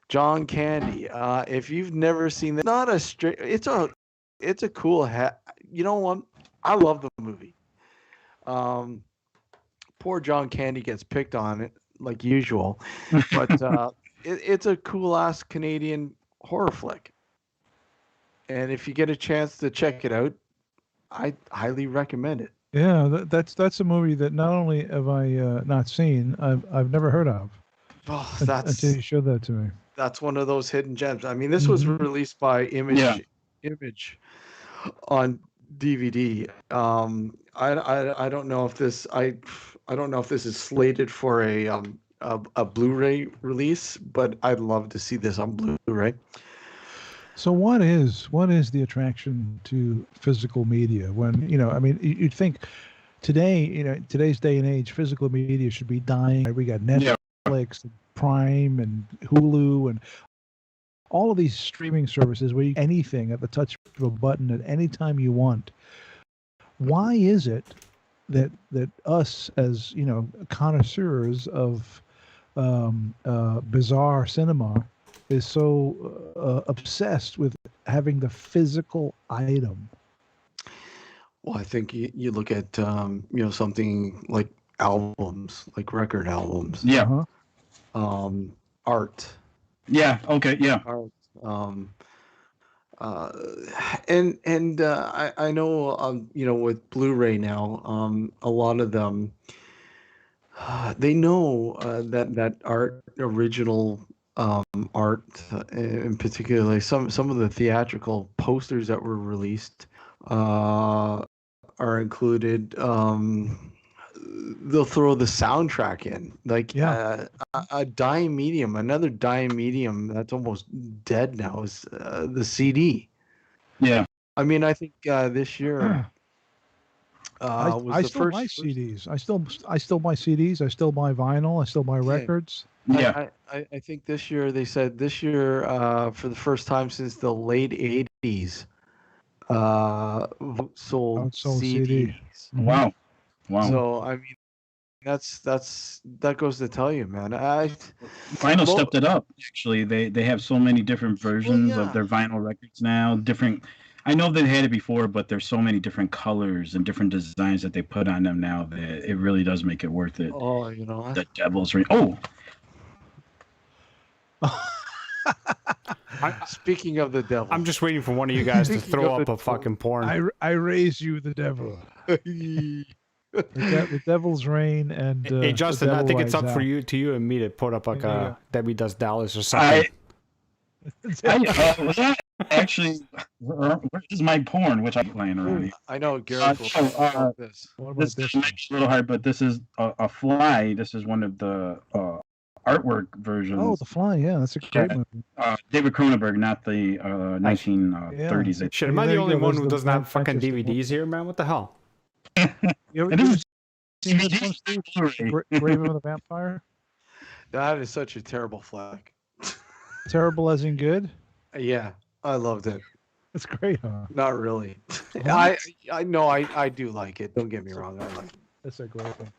John Candy. If you've never seen that, not a straight. It's a cool You know what? I love the movie. Poor John Candy gets picked on it like usual, but it's a cool ass Canadian horror flick. And if you get a chance to check it out, I highly recommend it. Yeah, that's a movie that not only have I not seen, I've never heard of Oh, until you showed that to me. that's one of those hidden gems. I mean, this was released by Image on DVD. I don't know if this I don't know if this is slated for a Blu-ray release, but I'd love to see this on Blu-ray. So what is the attraction to physical media? When I mean, you'd think today, today's day and age, physical media should be dying. We got Netflix, and Prime, and Hulu, and all of these streaming services where you can anything at the touch of a button at any time you want. Why is it that us as connoisseurs of bizarre cinema is so obsessed with having the physical item? Well, I think you look at something like albums, like record albums. Yeah. Art. Yeah. Okay. Yeah. Art. I know with Blu-ray now, a lot of them they know that art, original art, in particular, some of the theatrical posters that were released are included. They'll throw the soundtrack in, like a dying medium. Another dying medium that's almost dead now is the CD. Yeah. I mean, I think this year I still buy CDs. I still buy CDs. I still buy vinyl. I still buy records. Yeah. I think this year, they said this year, for the first time since the late 80s, sold CDs. CD. Wow. So I mean, that goes to tell you, man. Vinyl stepped it up. Actually, they have so many different versions of their vinyl records now. Different. I know they had it before, but there's so many different colors and different designs that they put on them now that it really does make it worth it. Oh, The Devil's Ring. Oh. Speaking of the devil, I'm just waiting for one of you guys to throw up a fucking porn. I raise you the devil. The Devil's Reign and hey Justin, I think it's up for you and me to put up like a Debbie Does Dallas or something. Was that actually where is my porn, which I'm playing around here? I know Gareth will talk about this. This might be a little hard, but this is a fly. This is one of the artwork versions. Oh, The Fly, yeah, that's a great movie. David Cronenberg, not the 1930s. Shit, am I the only one who doesn't have fucking DVDs here, man? What the hell? You ever seen this one, Steve? Raven with a Vampire? That is such a terrible flag. Terrible as in good? Yeah, I loved it. It's great, huh? Not really. I know I do like it. Don't get me wrong. I like it. That's a great one.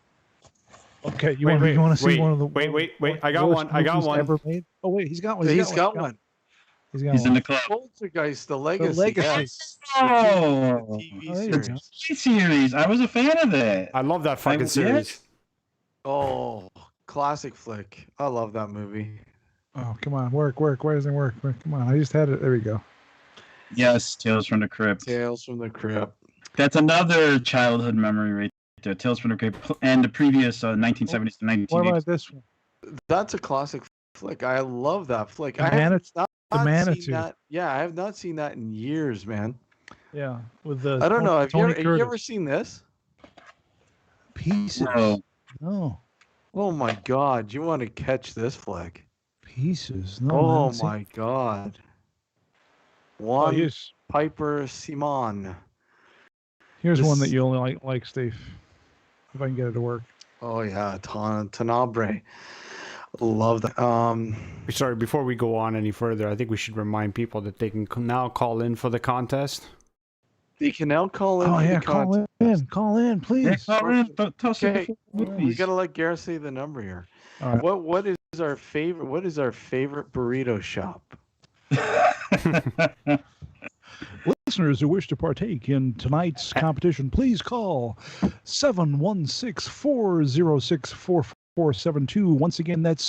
Okay, you want to see one of the wait. I got one. Ever made? Oh wait, he's got one. He's got one. He's in the club. Poltergeist, the Legacy. The Legacy. Oh, TV series. I was a fan of that. I love that fucking series. Oh, classic flick. I love that movie. Oh, come on, work. Why doesn't it work? Come on, I just had it. There we go. Yes, Tales from the Crypt. Tales from the Crypt. That's another childhood memory right there. Tales from the Crypt and the previous 1970s to 1980s. What about this one? That's a classic flick. I love that flick. The Manitou. Yeah, I have not seen that in years, man. Yeah, with the. I don't know. Have you Curtis. ever seen this? Pieces? No. Oh my God! You want to catch this flick? Pieces? No. Oh my God! Yes. Piper Simon. Here's one that you only like, Steve. If I can get it to work. Oh yeah, Tenebrae. Love that. Sorry, before we go on any further, I think we should remind people that they can now call in for the contest. They can now call in. Oh yeah, call in, please. Yeah, call in. Okay, we gotta let Gareth say the number here. All right. What is our favorite? What is our favorite burrito shop? Listeners who wish to partake in tonight's competition, please call 716-406-4444. 4472. Once again, that's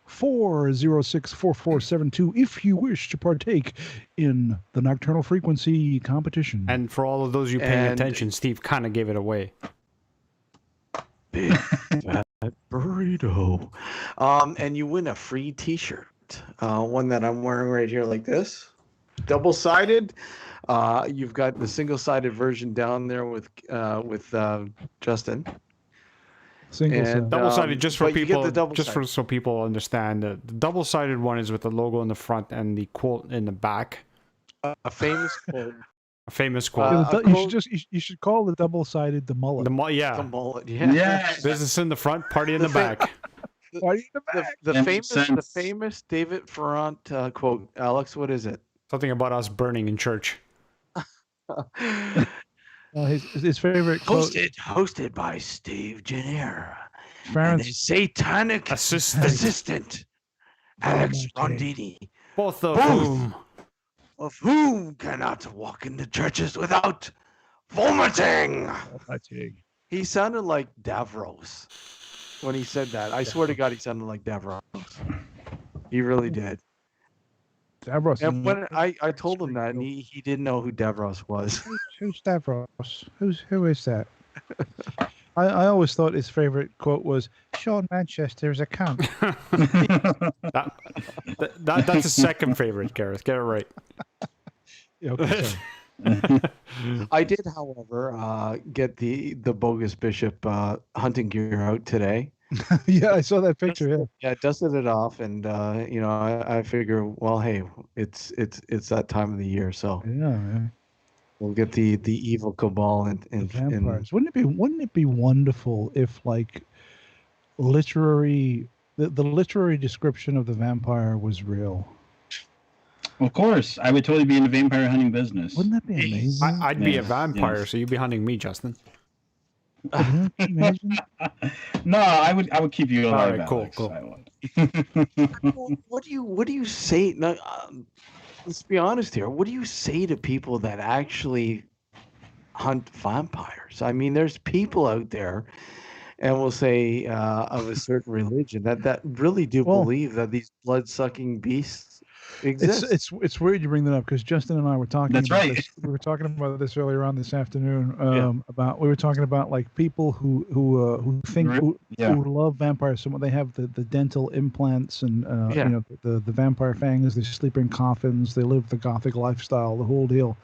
716-406-4472 if you wish to partake in the Nocturnal Frequency competition. And for all of those you paying And- attention, Steve kind of gave it away. Big fat burrito. And you win a free T-shirt. One that I'm wearing right here, like this, double-sided. You've got the single-sided version down there with Justin. Single-sided. Double-sided, just for but you get people, the just double-sided. so people understand. The double-sided one is with the logo in the front and the quote in the back. A famous quote. A famous quote. Yeah, a you quote- you should call the double-sided the mullet. Yeah. The mullet. Yeah. Yeah. Business in the front, party in the back. Why are you in the back? The That makes sense. famous David Ferrant quote. Alex, what is it? Something about us burning in church. His favorite quote. Hosted by Steve Jenner and Farron's his satanic Assistant. assistant, Alex Almighty. Rondini, Both of Both. whom. of whom cannot walk into churches without vomiting. He sounded like Davros when he said that. I swear to God, he sounded like Davros. He really did. Davros. And when I told him that, and he didn't know who Davros was. Who's Davros? Who is that? I always thought his favorite quote was, "Sean Manchester is a cunt." That's his second favorite, Gareth. Get it right. Yeah, okay, sorry. I did, however, get the bogus bishop hunting gear out today. Yeah, I saw that picture. Yeah. Yeah, dusted it off, and I figure, well, hey, it's that time of the year, so Yeah, we'll get the evil cabal and vampires. Wouldn't it be wonderful if the literary description of the vampire was real? Of course, I would totally be in the vampire hunting business. Wouldn't that be amazing? I'd be a Yes, vampire, yes. so you'd be hunting me, Justin. Can you imagine? No, I would keep you alive. Alright, cool, Alex. cool. I would. what do you say? Now, let's be honest here. What do you say to people that actually hunt vampires? I mean, there's people out there, and we'll say of a certain religion that really do Well, believe that these blood-sucking beasts exist. It's weird you bring that up because Justin and I were talking. That's about right. This. We were talking about this earlier on this afternoon. Yeah. We were talking about like people who think Yeah. who love vampires. So they have the dental implants and Yeah. the vampire fangs. They sleep in coffins. They live the gothic lifestyle. The whole deal.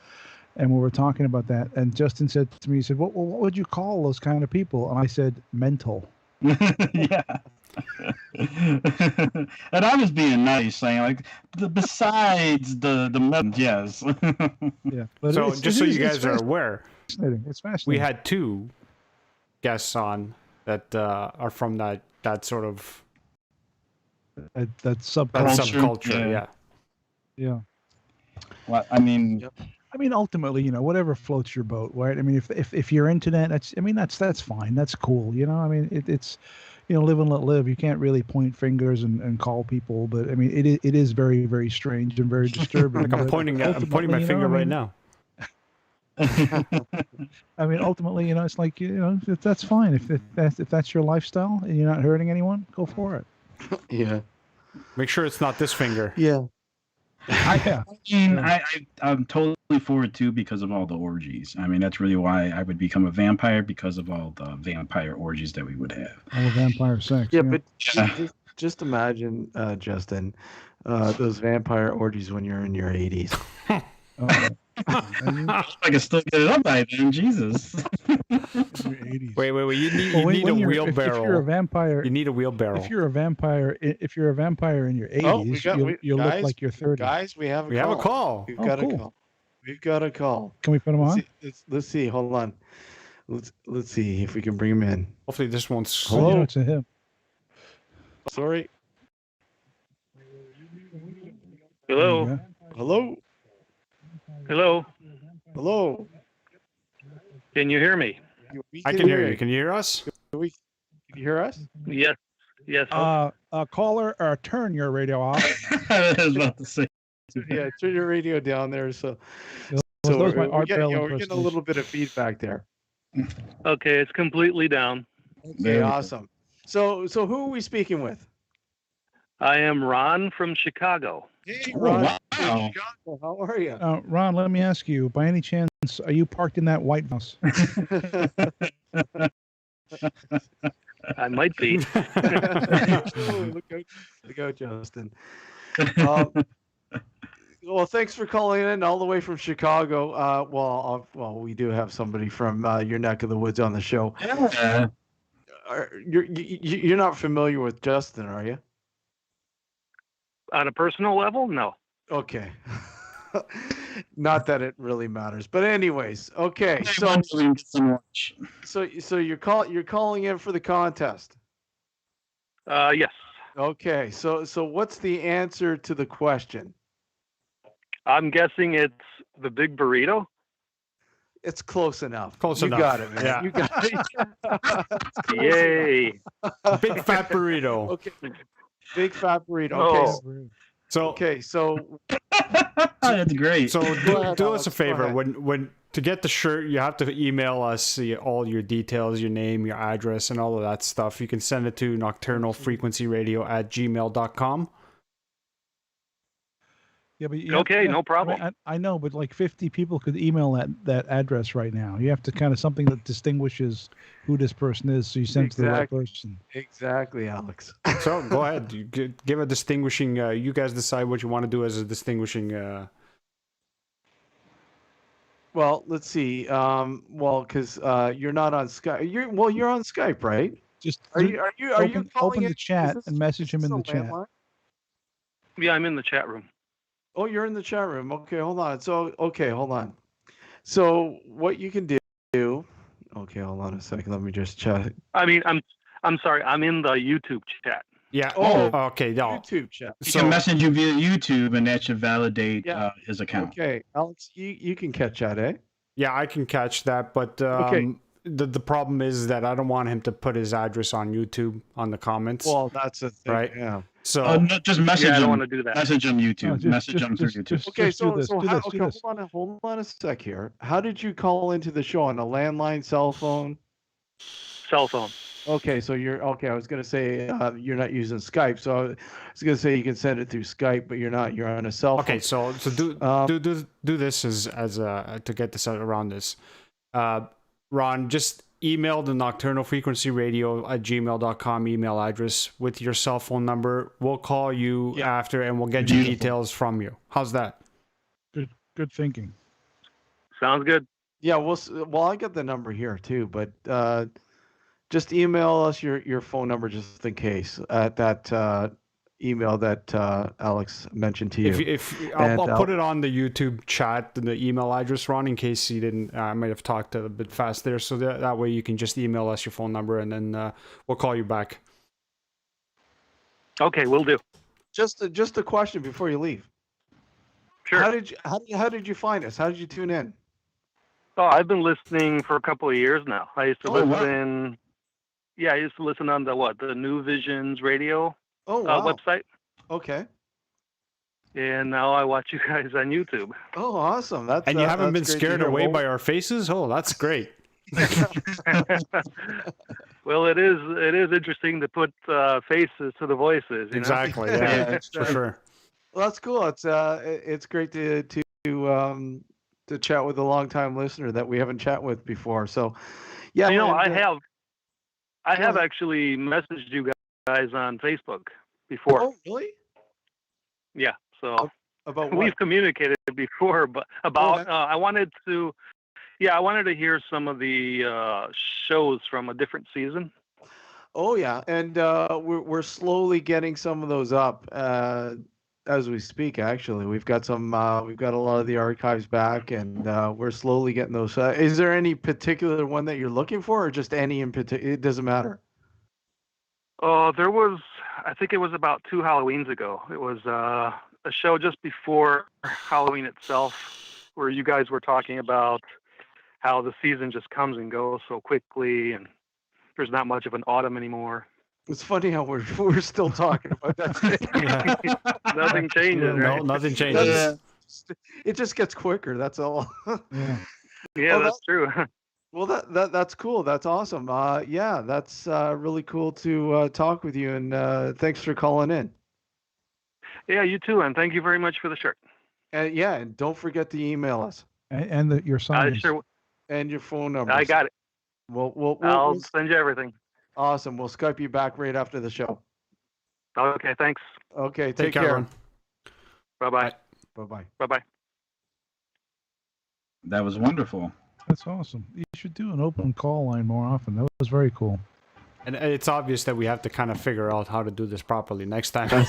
And we were talking about that. And Justin said to me, he said, "What would you call those kind of people?" And I said, "Mental." Yeah. And I was being nice, saying like, besides the meth, yes. Yeah. But So it's- just so it is- you it's guys are aware, fascinating. It's fascinating. we had two guests on that are from that sort of that that subculture. Culture, subculture. yeah. Yeah. Well, I mean, Yep. I mean, ultimately, whatever floats your boat, right? I mean, if you're into that, that's fine. That's cool. I mean, it's, live and let live. You can't really point fingers and call people, but I mean, it is very, very strange and very disturbing. Like I'm but pointing my ultimately, finger I right mean, now. I mean, ultimately, it's like that's fine. If that's your lifestyle and you're not hurting anyone, go for it. Yeah. Make sure it's not this finger. Yeah. Yeah. I'm totally for it too because of all the orgies. I mean, that's really why I would become a vampire, because of all the vampire orgies that we would have. All the vampire sex. Yeah, but just imagine, Justin, those vampire orgies when you're in your 80s. I can still get it up by then, Jesus. Wait. You need When a you're- wheelbarrow. If you're a vampire, You need a wheelbarrow. if you're a vampire in your 80s, you'll look guys, like you're 30. Guys, we have We have a call. We've Oh, got cool. a call. We've got a call. Can we put him on? Let's see. Hold on. Let's see if we can bring him in. Hopefully this won't. Hello? It's a him. Sorry. Hello. Yeah. Hello. Hello. Hello. Can you hear me? I can hear you. Can you hear us? Can you hear us? Yes. Yes. Caller, turn your radio off. I was about to say. Yeah, turn your radio down there. So That was my we're Art Bell getting a impersonation. little bit of feedback there. Okay, it's completely down. There Okay, we go. awesome. So who are we speaking with? I am Ron from Chicago. Hey, Oh, Ron. wow. Chicago, how are you? Ron, let me ask you, by any chance, are you parked in that White House? I might be. Look out, Justin. Well, thanks for calling in all the way from Chicago. Well, we do have somebody from your neck of the woods on the show. Yeah. You're not familiar with Justin, are you? On a personal level, no. Okay. Not that it really matters, but anyways, okay. So you're calling in for the contest. Yes. Okay. So what's the answer to the question? I'm guessing it's the big burrito. It's close enough. Close you enough. got it, man. Yeah. You got it. Yay. Big fat burrito. Okay. Big fat burrito. Oh. Okay. So That's great. So Go ahead, do Alex, us a go favor. ahead. When to get the shirt, you have to email us all your details, your name, your address, and all of that stuff. You can send it to nocturnalfrequencyradio@gmail.com. Yeah, but Okay, no problem. I know, but like 50 people could email that address right now. You have to kind of something that distinguishes who this person is, so you send it to the right person. Exactly, Alex. So go ahead, you give a distinguishing. You guys decide what you want to do as a distinguishing. Well, let's see. Because you're not on Skype. You're on Skype, right? Just Are you calling open in? the chat Is this- and message is him in this the a chat. landline? Yeah, I'm in the chat room. Oh, you're in the chat room. Okay, hold on. Hold on. So what you can do? Okay, hold on a second. Let me just check. I mean, I'm sorry. I'm in the YouTube chat. Yeah. Oh, okay. No. YouTube chat. You can message you via YouTube, and that should validate Yeah. his account. Okay, Alex, you can catch that, eh? Yeah, I can catch that, but Okay. the problem is that I don't want him to put his address on YouTube on the comments. Well, that's a thing. Right. Yeah. So No, just message Yeah, I don't him. want to do that. Message him YouTube. No, just- message just- him through just- YouTube. just- Okay, do so this, do how, this, do okay, this. hold on a sec here. How did you call into the show, on a landline, cell phone? Cell phone. Okay, so you're okay. I was gonna say you're not using Skype, so I was gonna say you can send it through Skype, but you're not. You're on a cell phone. okay, so do this as to get this out around this. Ron, just email the nocturnalfrequencyradio@gmail.com email address with your cell phone number. We'll call you after and we'll get your Beautiful. details from you. How's that? Good thinking. Sounds good. Yeah, well, I got the number here too, but just email us your phone number just in case at that email that Alex mentioned to you. I'll put it on the YouTube chat, the email address, Ron, in case you didn't. I might have talked a bit fast there, so that way you can just email us your phone number and then we'll call you back. Okay, we'll do. Just a question before you leave. Sure. How did you find us? How did you tune in? Oh, I've been listening for a couple of years now. I used to Oh, wow. listen. Yeah, I used to listen on the New Visions radio Oh, wow. website, Okay. and now I watch you guys on YouTube. Oh, awesome. That's And you haven't been that's great to scared hear. away Well, by our faces? Oh, that's great. Well, it is interesting to put faces to the voices. You know? Exactly. Yeah, Yeah, that's for sure. Well, that's cool. It's great to chat with a longtime listener that we haven't chat with before. So, yeah, You know, and, I have ahead. actually messaged you guys on Facebook before. Oh, really? Yeah, so About we've what? communicated before, but about Okay. I wanted to hear some of the shows from a different season. Oh, yeah, and we're slowly getting some of those up as we speak. Actually, we've got a lot of the archives back, and we're slowly getting those. Is there any particular one that you're looking for, or just any in particular? It doesn't matter. There was, I think it was about 2 Halloweens ago. It was a show just before Halloween itself, where you guys were talking about how the season just comes and goes so quickly, and there's not much of an autumn anymore. It's funny how we're still talking about that. Nothing changes, No, right? nothing changes. It just gets quicker. That's all. Yeah. Yeah, Well, that's true. Well, that's cool. That's awesome. Yeah, that's really cool to talk with you, and thanks for calling in. Yeah, you too, and thank you very much for the shirt. And yeah, and don't forget to email us And your I signs. sure, and your phone number. I got it. I'll We'll send you everything. awesome. We'll Skype you back right after the show. Okay, thanks. Okay, Take care, Ron. Bye-bye. Bye-bye. Bye-bye. That was wonderful. That's awesome. You should do an open call line more often. That was very cool. And it's obvious that we have to kind of figure out how to do this properly next time.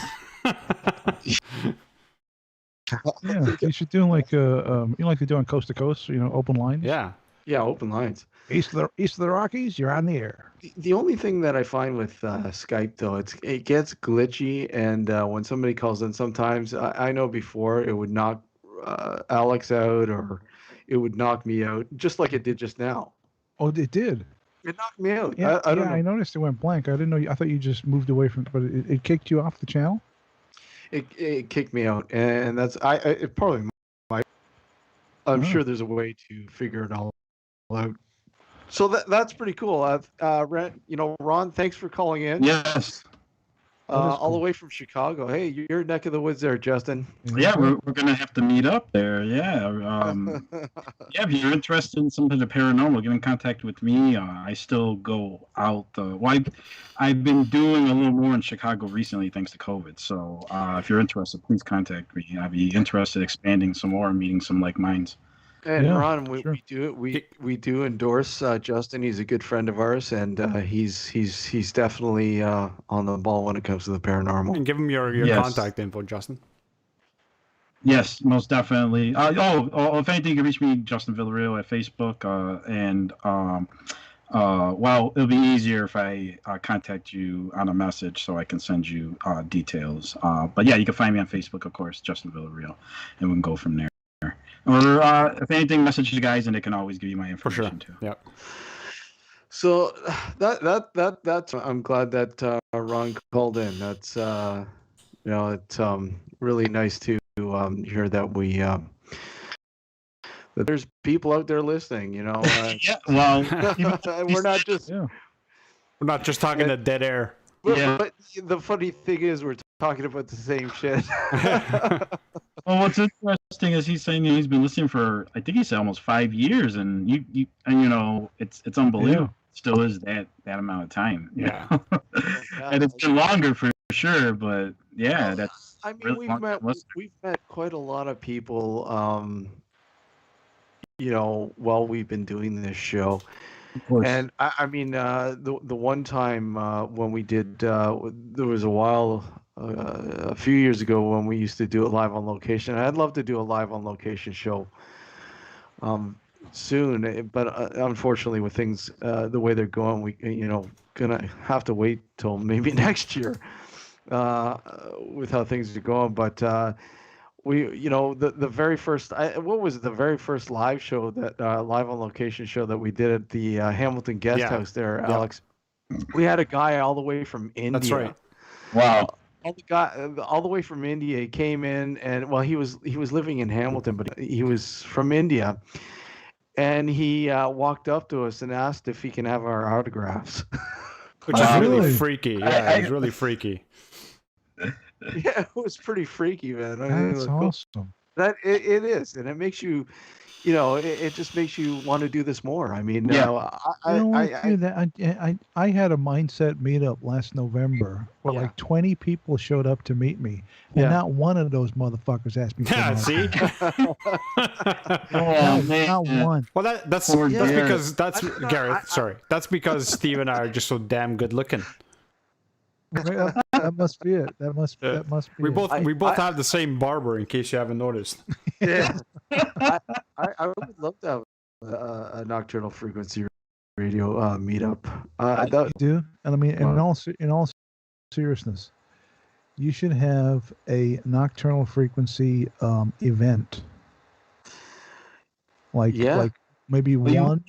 Yeah, you should do like like they do on Coast to Coast, open lines. Yeah. Yeah, open lines. East of the Rockies, you're on the air. The only thing that I find with Skype though, it gets glitchy, and when somebody calls in, sometimes I know before it would knock Alex out, or it would knock me out, just like it did just now. Oh, it did. It knocked me out. Yeah, I don't know. I noticed it went blank. I didn't know. I thought you just moved away from it, but it kicked you off the channel. It kicked me out, and that's it probably might. I'm sure there's a way to figure it all out. So that's pretty cool. Ron, thanks for calling in. Yes. All the way from Chicago. Hey, you're neck of the woods there, Justin. Yeah, we're gonna have to meet up there. Yeah. Yeah, if you're interested in something of the paranormal, get in contact with me. I still go out. I've been doing a little more in Chicago recently, thanks to COVID. So if you're interested, please contact me. I'd be interested in expanding some more, and meeting some like minds. And Yeah, Ron, sure. we do endorse Justin. He's a good friend of ours, and he's definitely on the ball when it comes to the paranormal. And give him your Yes. contact info, Justin. Yes, most definitely. If anything, you can reach me, Justin Villareal, at Facebook. Well, it'll be easier if I contact you on a message, so I can send you details. But yeah, you can find me on Facebook, of course, Justin Villareal, and we can go from there. Or if anything, message you guys, and they can always give you my For sure. information too. Yep. So that's I'm glad that Ron called in. That's it's really nice to hear that that there's people out there listening. Yeah. Well, we're not just. Yeah. We're not just talking to dead air. Yeah. But the funny thing is, we're talking about the same shit. Well, what's interesting is he's saying he's been listening for, I think he said, almost 5 years, and it's unbelievable. Yeah. It still is that amount of time. you Yeah. know? And it's been longer for sure, but yeah, that's. I mean, really we've long met time listening. we've met quite a lot of people, while we've been doing this show. Of course. And I mean, the one time when we did, there was a few years ago when we used to do it live on location. I'd love to do a live on location show soon, but unfortunately, with things the way they're going, we gonna have to wait till maybe next year with how things are going. But the very first, what was it, the very first live show that live on location show that we did at the Hamilton Guest House there, Yeah. Alex? We had a guy all the way from India. That's right. Wow. All the way from India. He came in, and well, he was living in Hamilton, but he was from India, and he walked up to us and asked if he can have our autographs. Which is really Really? freaky. Yeah, it's really freaky. Yeah, it was pretty freaky, man. I mean, That's it was cool. awesome. That it is, and it makes you, it just makes you want to do this more. I mean, Yeah. I had a mindset meetup last November where like 20 people showed up to meet me, and Yeah. not one of those motherfuckers asked me. For Yeah, an see? Oh, not one. Well, that's Poor that's Gareth. because that's I don't know, Gareth. Sorry, that's because Steve and I are just so damn good looking. That must be it. That must be. We it. both have the same barber. In case you haven't noticed. Yeah. I would love to have a nocturnal frequency radio meetup. You do, and I mean, in all seriousness, you should have a nocturnal frequency event, like maybe Well,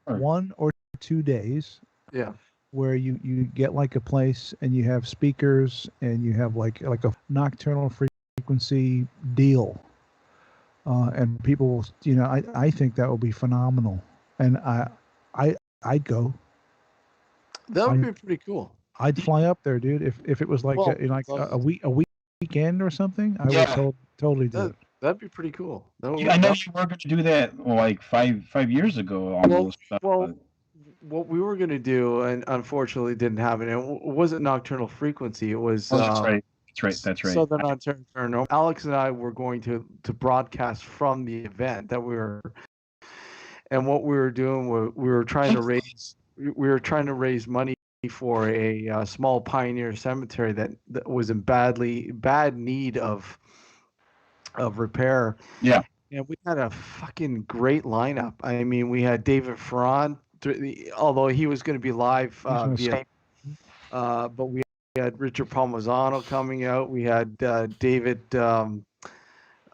one or 2 days, Yeah. where you get like a place and you have speakers and you have like a nocturnal frequency deal, and people will, I think that would be phenomenal. and I'd go. That would be pretty cool. I'd fly up there, dude. If it was like Well, a weekend or something, I Yeah. would totally do it. That'd be pretty cool. I know you were going to do that like five years ago almost. Well, what we were going to do, and unfortunately didn't happen. It wasn't Nocturnal Frequency. It was. That's right. That's right. Southern Ontario. Alex and I were going to broadcast from the event that we were, and what we were doing was we were trying to raise money for a small pioneer cemetery that was in bad need of repair. Yeah. And we had a fucking great lineup. I mean, we had David Ferron, although he was going to be live via, but we had Richard Palmisano coming out. We had David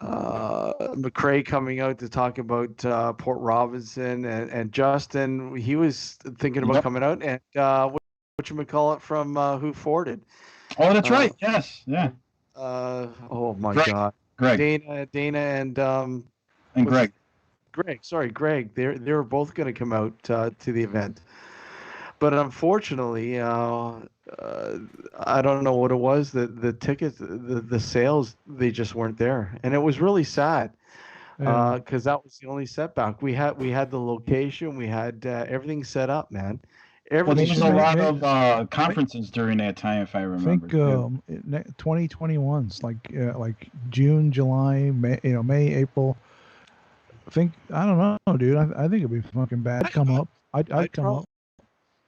McCrae coming out to talk about Port Robinson, and Justin. He was thinking about coming out, and whatchamacallit from Who Forded. Oh, that's right. Yes. Yeah. Oh my Greg. God. Greg. Dana, and Greg. Greg. They were both going to come out to the event, but unfortunately, I don't know what it was. The tickets, the sales, they just weren't there, and it was really sad because that was the only setback. We had the location, we had everything set up, man. Well, there was a lot of conferences during that time, if I remember. I think 2021's like June, July, May, April. I don't know, dude. I think it'd be fucking bad. Come up. I'd come up.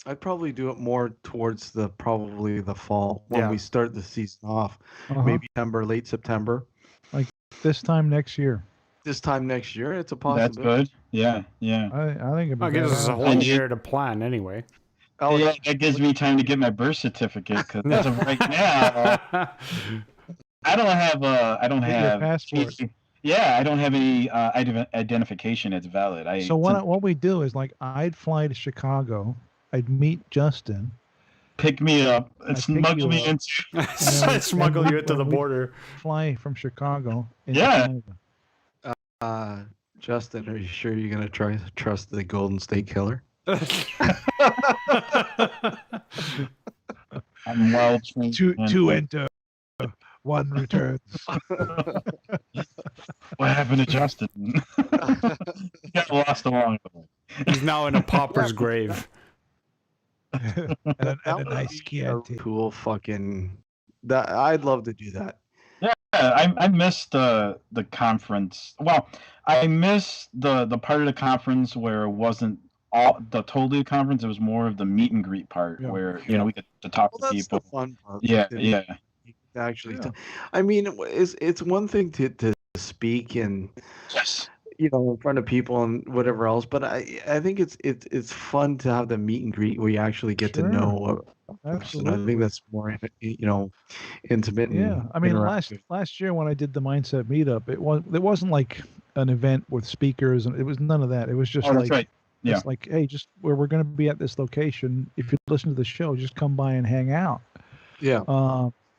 I'd probably do it more towards probably the fall when we start the season off. Maybe late September. Like this time next year. This time next year, it's a possibility. That's good. Yeah. I think it'd be gives us a whole year to plan anyway. Oh, yeah, that gives me time to get my birth certificate because as of right now, I don't have passport. Yeah, I don't have any identification that's valid. So what we do is I'd fly to Chicago. I'd meet Justin. Pick me up and smuggle me into. Smuggle you into the border. Fly from Chicago. Yeah. Justin, are you sure you're gonna trust the Golden State Killer? I'm well trained. Two enter, one returns. What happened to Justin? He got lost along the way. He's now in a pauper's grave. and a nice Chianti. Cool fucking. I'd love to do that. Yeah, I missed the conference. Well, I missed the part of the conference where it wasn't all the totally conference. It was more of the meet and greet part where we get to talk to people. The fun part. Yeah. Actually, I mean, it's one thing to speak and in front of people and whatever else, but I think it's fun to have the meet and greet where you actually get to know a person. I think that's more intimate. Yeah, I mean, last year when I did the Mindset Meetup, it wasn't like an event with speakers, and it was none of that. It was just that's right. Yeah. It's like, hey, just where we're going to be at this location. If you listen to the show, just come by and hang out. Yeah.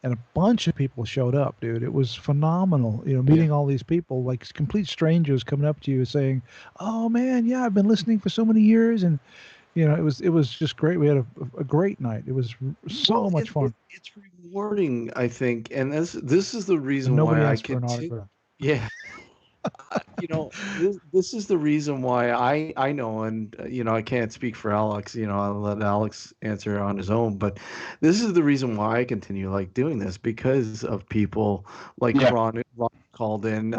And a bunch of people showed up, dude. It was phenomenal. Meeting all these people, like complete strangers coming up to you saying, "Oh man, yeah, I've been listening for so many years," and it was just great. We had a great night. It was so much fun. It's rewarding, I think, and this is the reason why I continue. Yeah. This is the reason why I know, and I can't speak for Alex. I'll let Alex answer on his own. But this is the reason why I continue doing this, because of people like Ron called in.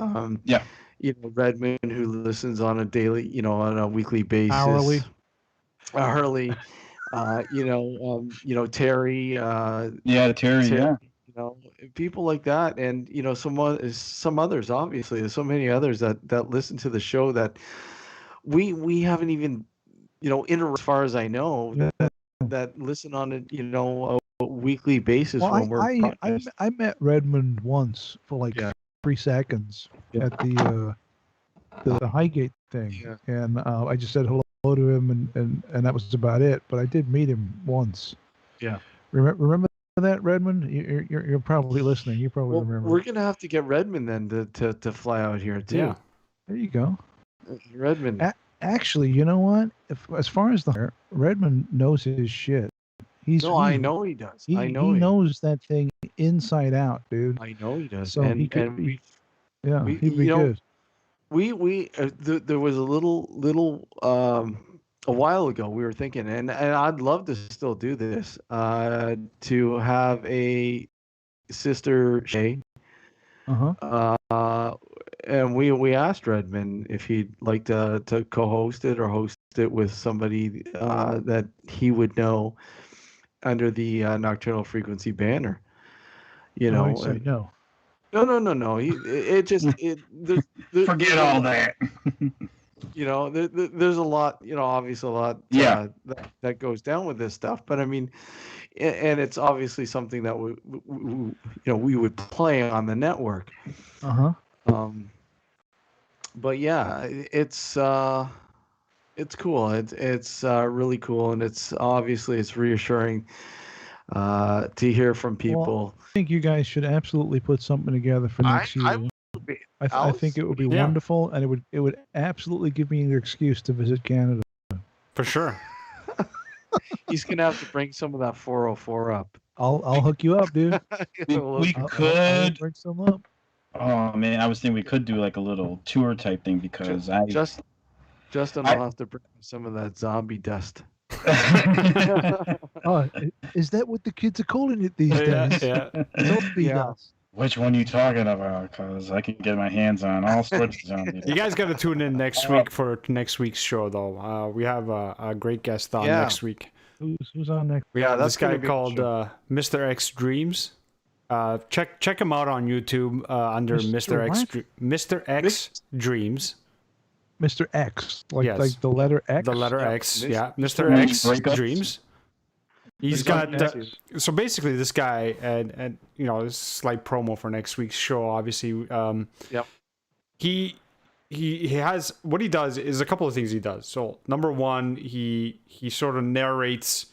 Redmond, who listens on a daily, on a weekly basis. Hourly. Terry. Terry. People like that, and some others. Obviously, there's so many others that listen to the show that we haven't even as far as I know that listen on a weekly basis. Well, I met Redmond once for 3 seconds at the Highgate thing, and I just said hello to him, and that was about it. But I did meet him once. Yeah. Remember that, Redmond? You're probably listening. You probably remember. We're gonna have to get Redmond then to fly out here too. Yeah. There you go. Redmond. Actually, you know what? As far as Redmond knows his shit. I know he does. He knows that thing inside out, dude. I know he does. So and he'd be you know, good. there was a little a while ago we were thinking, and I'd love to still do this, to have a sister Shay, and we asked Redmond if he'd like to co-host it or host it with somebody that he would know under the Nocturnal Frequency banner. You know, I said no. No. There's Forget all that. You know, there's a lot. You know, obviously a lot. That goes down with this stuff. But I mean, and it's obviously something that we would play on the network. But yeah, it's cool. It's really cool, and it's reassuring to hear from people. Well, I think you guys should absolutely put something together for next year. I think it would be wonderful, and it would absolutely give me an excuse to visit Canada. For sure. He's gonna have to bring some of that 404 up. I'll hook you up, dude. we could I'll bring some up. Oh man, I was thinking we could do like a little tour type thing because Justin will have to bring some of that zombie dust. Oh, is that what the kids are calling it these days? Yeah. Zombie dust. Which one are you talking about? Because I can get my hands on all sorts of zombies. You guys got to tune in next week for next week's show, though. We have a great guest on next week. Who's on next? We have this guy called Mr. X Dreams. Check him out on YouTube under Mr. X Dreams. Mr. X, like the letter X. The letter X, yeah. Mr. X Dreams. He's got so basically this guy, and you know, this is slight promo for next week's show. Obviously, he has, what he does is a couple of things he does. So number one, he sort of narrates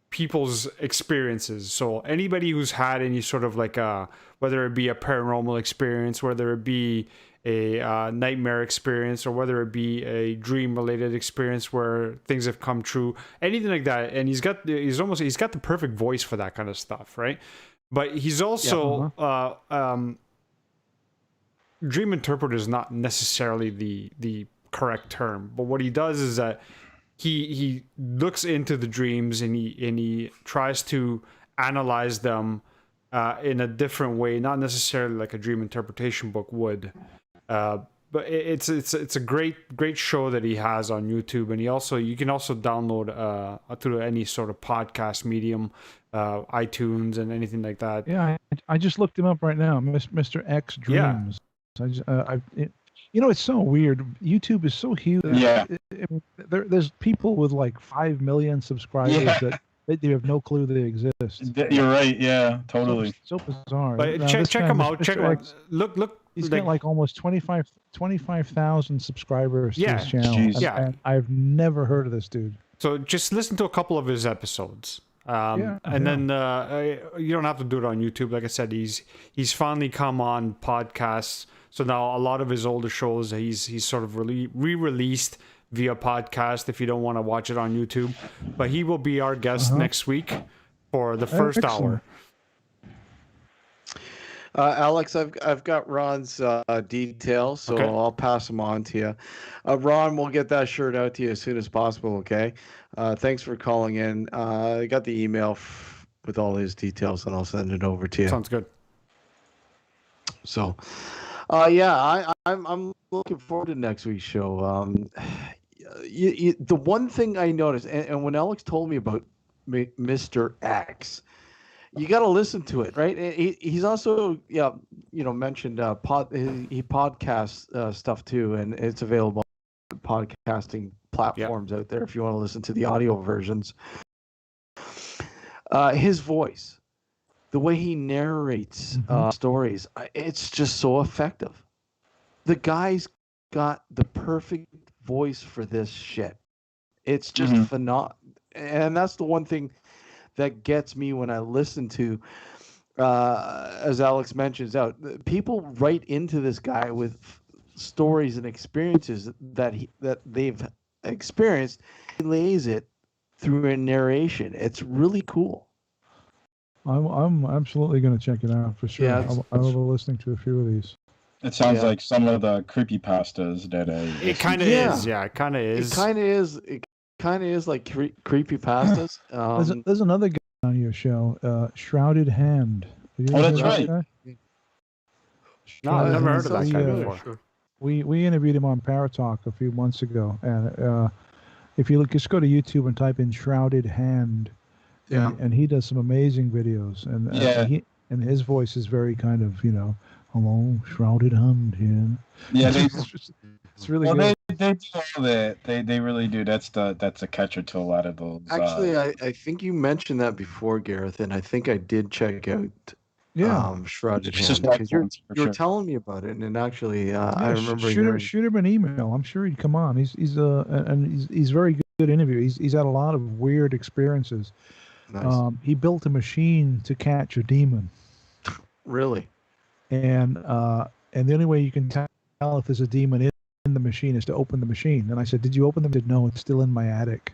people's experiences. So anybody who's had any sort of like whether it be a paranormal experience, whether it be a nightmare experience, or whether it be a dream related experience where things have come true, anything like that. And he's got the perfect voice for that kind of stuff, right? But he's also dream interpreter is not necessarily the correct term, but what he does is that he looks into the dreams and he tries to analyze them in a different way, not necessarily like a dream interpretation book would. But it's a great show that he has on YouTube, and you can also download through any sort of podcast medium, iTunes and anything like that. Yeah, I just looked him up right now, Mr. X Dreams. Yeah. It's so weird. YouTube is so huge. Yeah, there's people with like 5 million subscribers that you have no clue they exist. You're right. Yeah, totally. So bizarre. But check him out. Check him out. Look. He's got like almost 25,000 subscribers to his channel. And I've never heard of this dude. So just listen to a couple of his episodes. Then you don't have to do it on YouTube. Like I said, he's finally come on podcasts. So now a lot of his older shows he's sort of re-released via podcast if you don't want to watch it on YouTube. But he will be our guest next week for the first hour. Alex, I've got Ron's details, so I'll pass them on to you. Ron, we'll get that shirt out to you as soon as possible, okay? Thanks for calling in. I got the email with all his details, and I'll send it over to you. Sounds good. So, I'm looking forward to next week's show. The one thing I noticed, and when Alex told me about Mr. X, you got to listen to it, right? He's also, mentioned he podcasts stuff too, and it's available on podcasting platforms out there if you want to listen to the audio versions. His voice, the way he narrates stories, it's just so effective. The guy's got the perfect voice for this shit. It's just phenomenal, and that's the one thing that gets me when I listen to, as Alex mentions out, people write into this guy with stories and experiences that they've experienced. He lays it through a narration. It's really cool. I'm absolutely going to check it out for sure. Yeah, I'll be listening to a few of these. It sounds like some of the creepypastas that I. It kind of is. Yeah, it kind of is. It kind of is. It kind of is like creepy pastas. There's another guy on your show, Shrouded Hand. Oh, that's right. No, I've never heard of that guy we, before. We interviewed him on Paratalk a few months ago, and if you just go to YouTube and type in Shrouded Hand, and he does some amazing videos, and his voice is very kind of hello, Shrouded Hand here. Yeah, it's really good. They do all that. They really do. That's a catcher to a lot of those. Actually, I think you mentioned that before, Gareth, and I think I did check out Shrouded Hand because you're telling me about it, and actually I remember shoot him an email. I'm sure he'd come on. He's very good interview. He's had a lot of weird experiences. Nice. He built a machine to catch a demon. Really? And the only way you can tell if there's a demon in the machine is to open the machine. And I said, "Did you open them?" He said, "No, it's still in my attic."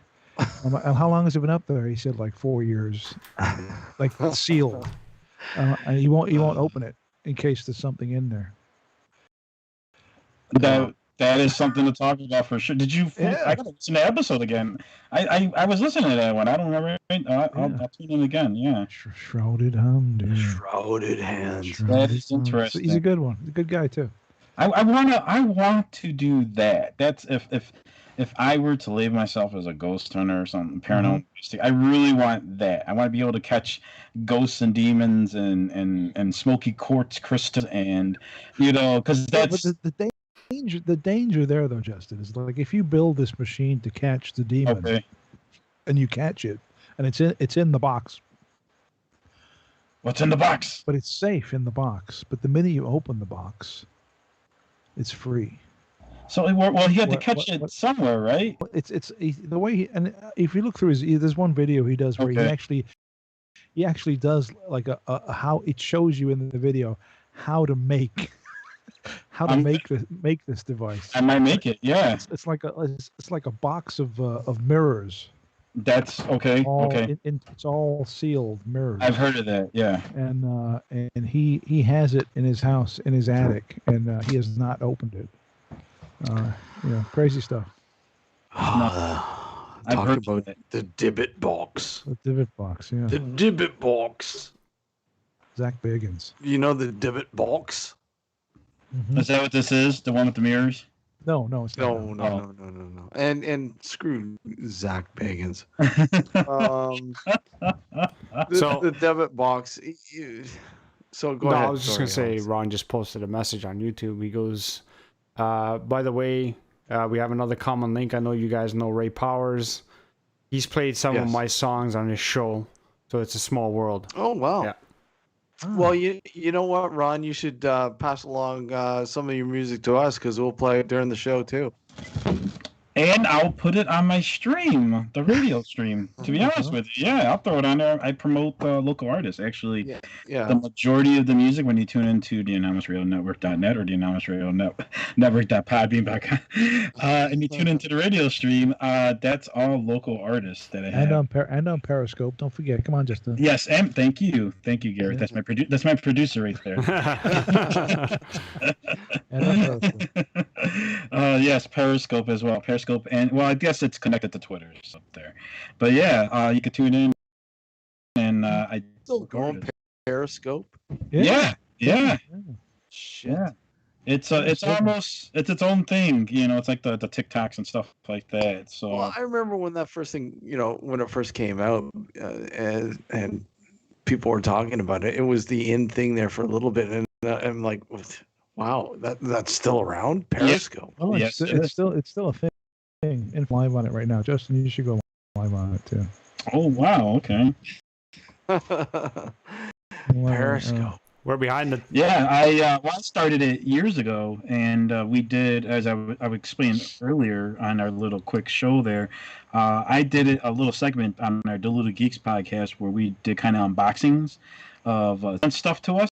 And how long has it been up there? He said, like 4 years, like sealed. And he won't open it in case there's something in there. That is something to talk about for sure. Did you? Yeah. I gotta listen to the episode again. I was listening to that one. I don't remember. I'll tune in again. Yeah. Shrouded Hand. Yeah. Shrouded Hand. That is interesting. He's a good one. He's a good guy too. I want to do that. That's if I were to label myself as a ghost hunter or something paranormal, I really want that. I want to be able to catch ghosts and demons and smoky quartz crystals, and because that's the danger there though, Justin, is like if you build this machine to catch the demon, and you catch it, and it's in the box. What's in the box? But it's safe in the box. But the minute you open the box, it's free. So he had to catch it somewhere, right? It's the way and if you look through there's one video he does where he actually does like a how it shows you in the video how to make make this device. I might make it. Yeah. It's like a box of mirrors. That's okay. It's all sealed mirrors. I've heard of that. Yeah. And he has it in his house in his attic, and he has not opened it. Crazy stuff. Talk about the Dibbit box. The Dibbit box, yeah. The Dibbit box. Zach Bagans. You know the Dibbit box? Mm-hmm. Is that what this is? The one with the mirrors? No, it's not. No. And screw Zach Bagans. The Dibbit box. So go ahead. I was just going to say, Ron just posted a message on YouTube. He goes, by the way, we have another common link. I know you guys know Ray Powers. He's played some of my songs on his show, so it's a small world. Oh, wow. Yeah. Well, you know what, Ron? You should pass along some of your music to us because we'll play it during the show, too. And I'll put it on my stream, the radio stream. To be honest with you, I'll throw it on there. I promote local artists. Actually, the majority of the music when you tune into the AnomousRadioNetwork.net or the AnomousRadioNetwork.podbean.com, and you tune into the radio stream, that's all local artists that I have. And on Periscope. Don't forget. Come on, Justin. Yes, and thank you, Gareth. That's my producer right there. Yes, Periscope as well. Periscope, and I guess it's connected to Twitter up there. But you could tune in, and I still go on Periscope. Yeah. Shit. Yeah. It's almost its own thing. It's like the TikToks and stuff like that. So I remember when that first thing, when it first came out, and people were talking about it. It was the in thing there for a little bit, and I'm like, wow, that's still around. Periscope. Oh, it's still a thing. And live on it right now, Justin. You should go live on it too. Oh wow! Okay. Periscope. We're behind it. Yeah, I started it years ago, and we did, as I explained earlier on our little quick show there. I did a little segment on our Diluted Geeks podcast where we did kind of unboxings of stuff to us.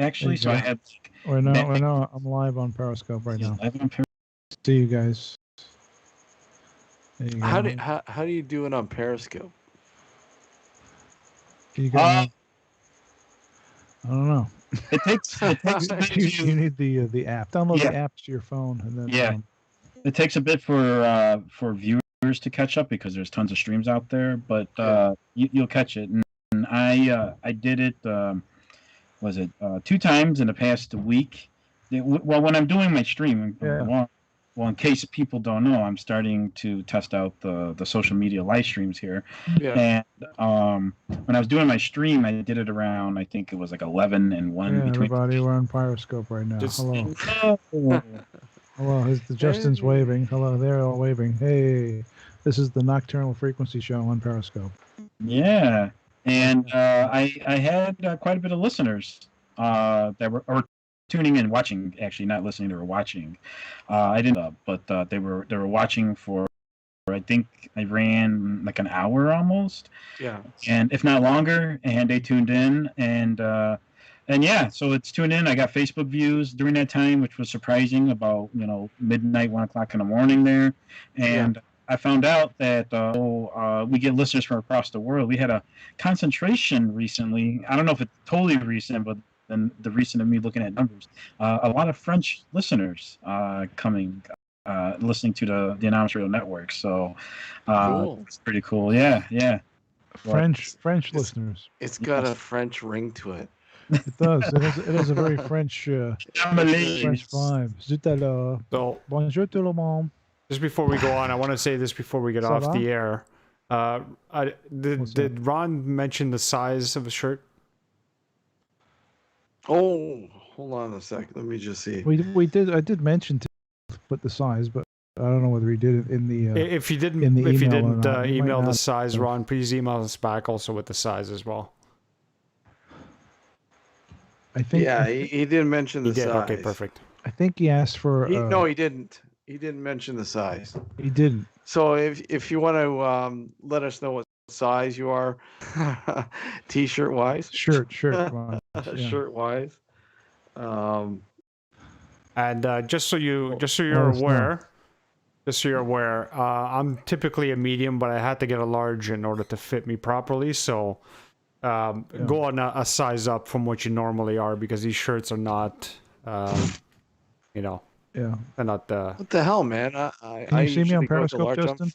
Actually, so I had Right now, I'm live on Periscope right now. Live on See you guys. There you go. How do you do it on Periscope? You got, I don't know. It takes a bit You need the app. Download Yeah. the app to your phone, and then Yeah. It takes a bit for viewers to catch up because there's tons of streams out there, but you'll catch it. And I did it. Was it 2 times in the past week? Well, when I'm doing my stream, well, in case people don't know, I'm starting to test out the social media live streams here. Yeah. Mm-hmm. And when I was doing my stream, I did it around, I think it was like 11 and 1 between. Everybody, we're on Periscope right now. Hello. Hello, Justin's waving. Hello, they're all waving. Hey, this is the Nocturnal Frequency Show on Periscope. Yeah, and I had quite a bit of listeners that were tuning in, watching. Actually, not listening; they were watching. I didn't, but they were watching for. I think I ran like an hour almost. Yeah. And if not longer, and they tuned in, and yeah, so it's tuned in. I got Facebook views during that time, which was surprising, about midnight, 1 o'clock in the morning there, and I found out that we get listeners from across the world. We had a concentration recently. I don't know if it's totally recent, but then the recent of me looking at numbers, a lot of French listeners coming, listening to the Anonymous Radio Network. So Cool. it's pretty cool. Yeah. French listeners. It's got a French ring to it. It does. It has a very French vibe. Zut alors. So, bonjour tout le monde. Just before we go on, I want to say this before we get off the air. Did Ron mention the size of a shirt? Oh, hold on a sec. Let me just see. We did. I did mention to put the size, but I don't know whether he did it in the. If you didn't, email the size, Ron, please email us back also with the size as well. I think. Yeah, he didn't mention the size. Okay, perfect. I think he asked for. No, he didn't. He didn't mention the size. He didn't. So if you want to let us know what size you are, t-shirt wise. Shirt wise. Yeah. Shirt wise. And just so you're aware, I'm typically a medium, but I had to get a large in order to fit me properly. So go on a size up from what you normally are, because these shirts are not, Yeah. they're not. What the hell, man? Can you see me on Periscope, Justin?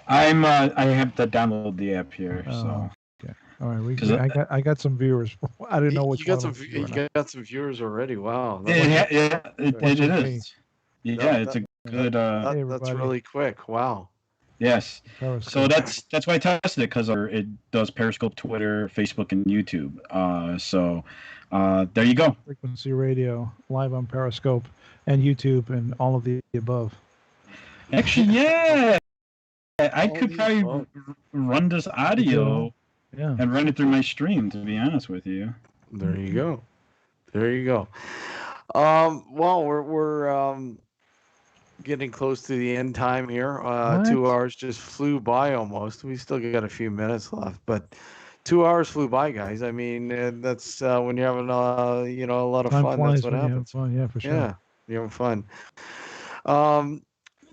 I'm fine. I have to download the app here. So okay, all right. I got some viewers. I didn't know what you got some. You got some viewers already. Wow. It is. Yeah, it's a good. That's really quick. Wow. Yes. Periscope. So that's why I tested it, because it does Periscope, Twitter, Facebook, and YouTube. So there you go. Frequency Radio live on Periscope and YouTube and all of the above. Actually, yeah. I could probably run this audio and run it through my stream, to be honest with you. There you go. Well, we're getting close to the end time here. 2 hours just flew by almost. We still got a few minutes left, but 2 hours flew by, guys. I mean, that's when you're having a lot of fun. That's what happens. Yeah, for sure. Yeah, you're having fun.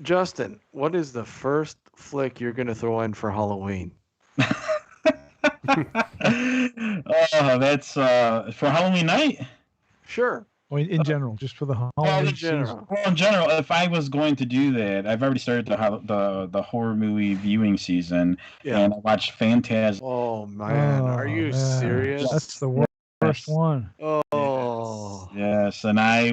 Justin, what is the first flick you're going to throw in for Halloween? That's for Halloween night? Sure. Well, in general, just for the Halloween season. Well, in general, if I was going to do that, I've already started the horror movie viewing season, and I watched Phantasm. Oh man, are you serious? That's the worst one. Oh yes, and I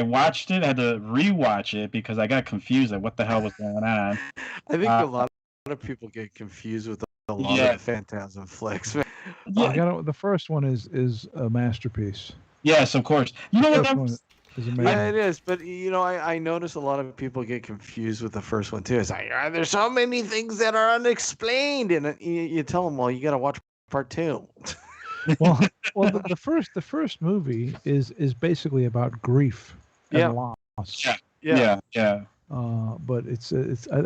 watched it. I had to rewatch it because I got confused at what the hell was going on. I think a lot of people get confused with a lot of the Phantasm flicks. Yeah. The first one is a masterpiece. Yes, of course. You know what? Yeah, it is. But I notice a lot of people get confused with the first one too. It's like there's so many things that are unexplained, and you tell them, well, you got to watch part 2. well, the first movie is basically about grief and loss. Yeah. But I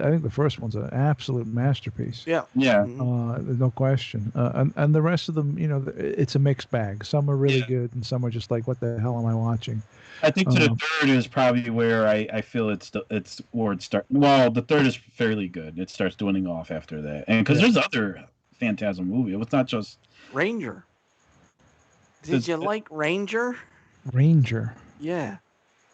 think the first one's an absolute masterpiece. Yeah. Yeah. Mhm. There's no question. And the rest of them, it's a mixed bag. Some are really good, and some are just like, what the hell am I watching? I think to the Um, third is probably where I feel it's where it starts. Well, the third is fairly good. It starts dwindling off after that, and because there's other Phantasm movie. It was not just Ranger. Did you like Ranger? Ranger. Yeah.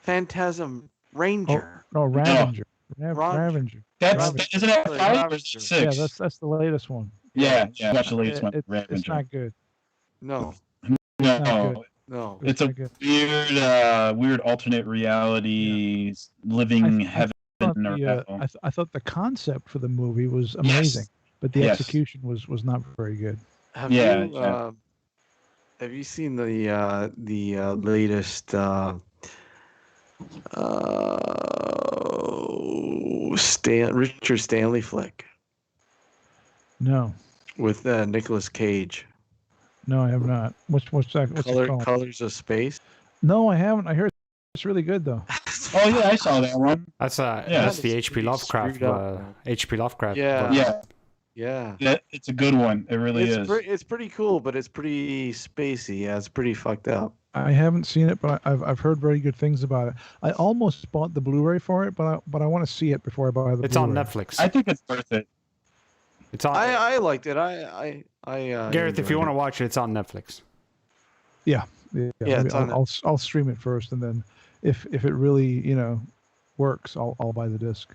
Phantasm Oh, Ranger. no, Ravager. Ron- Ravager. that's Ravager. isn't that Sorry, 5 or Ravager. 6? Yeah, that's the latest one. yeah. Watch the latest one, It's Ravager. not good. No. It's not good. No, No. it's a not good. weird alternate reality, living heaven Thought or hell. I thought the concept for the movie was amazing, but the Yes. execution was not very good. Have Yeah, you yeah. have you seen the latest Richard Stanley flick No, with Nicolas Cage? no, I have not. What's that? What's it called? Colors of Space. No, I haven't. I heard it's really good though. Oh yeah, I saw that one. That's That's the pretty H.P. Lovecraft. screwed up, man. H.P. Lovecraft. Yeah. book. Yeah. It's a good one. It really is. It's pretty cool, but it's pretty spacey. Yeah, it's pretty fucked up. I haven't seen it, but I've heard very good things about it. I almost bought the Blu-ray for it, but I want to see it before I buy the. It's Blu-ray. on Netflix. I think it's worth it. It's on. I liked it. Gareth, if you want to to watch it, it's on Netflix. Yeah, Yeah, maybe it's on I'll stream it first, and then if it really works, I'll buy the disc.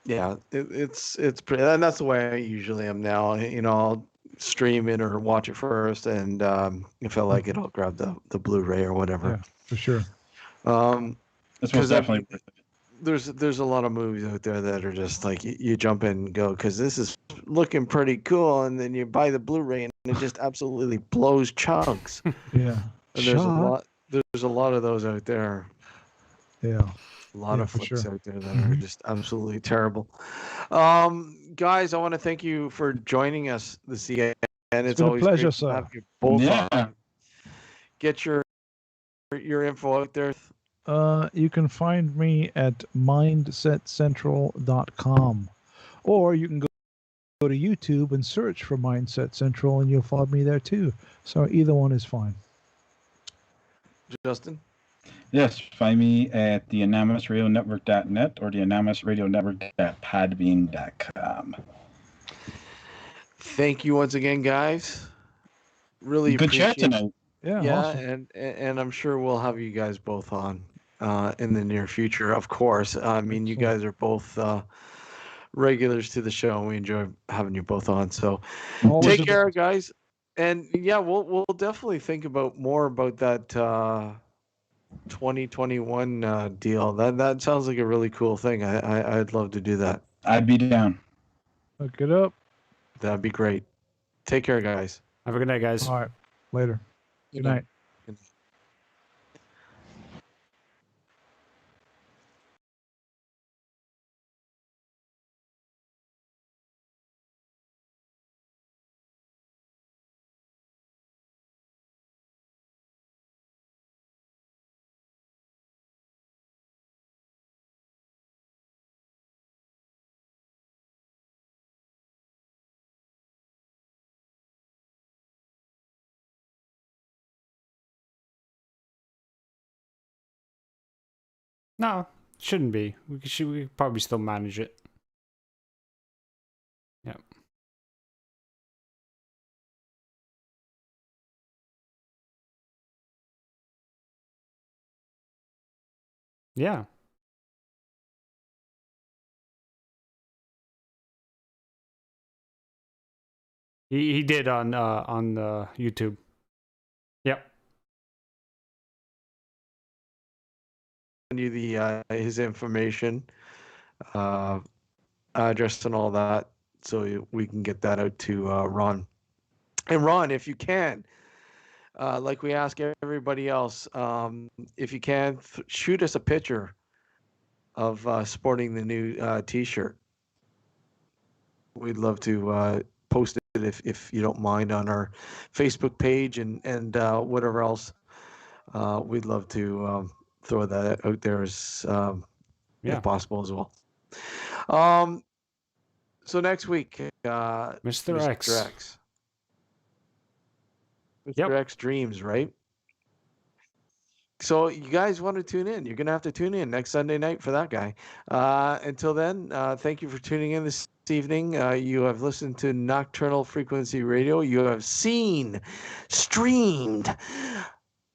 Yeah, it's pretty, and that's the way I usually am now. I'll stream it or watch it first, and if I like it, I'll grab the Blu-ray or whatever. Yeah, for sure. This Because was definitely worth it. there's a lot of movies out there that are just like you jump in and go because this is looking pretty cool, and then you buy the Blu-ray and it just absolutely blows chunks. Yeah, And there's a lot of those out there. Yeah, A lot of for flicks sure. out there that are just absolutely terrible. Guys, I want to thank you for joining us this evening. And it's been a always pleasure, great to sir. have you both Yeah. on. Get your info out there. You can find me at mindsetcentral.com, or you can go to YouTube and search for Mindset Central, and you'll find me there too. So either one is fine. Justin? Yes, find me at the anonymousradionetwork.net or the anonymousradionetwork.podbean.com. Thank you once again, guys. Really Good chat appreciate tonight. Yeah, awesome. and I'm sure we'll have you guys both on in the near future, of course. I mean, you guys are both regulars to the show, and we enjoy having you both on. So Always take a- care, guys. And yeah, we'll definitely think more about that 2021 deal. That sounds like a really cool thing. I'd love to do that. I'd be down. Look it up. That'd be great. Take care, guys. Have a good night, guys. All right, later. Good night. No, shouldn't be. We could probably still manage it. Yeah. Yeah. He did on YouTube. Yep. Send you the his information, address, and all that, so we can get that out to Ron. And Ron, if you can, like we ask everybody else, if you can, shoot us a picture of sporting the new T-shirt. We'd love to post it if you don't mind on our Facebook page and whatever else. We'd love to throw that out there as Yeah. if possible as well. So next week, Mr. X. X. Mr. Yep. X Dreams, right? So you guys want to tune in. You're going to have to tune in next Sunday night for that guy. Until then, thank you for tuning in this evening. You have listened to Nocturnal Frequency Radio. You have streamed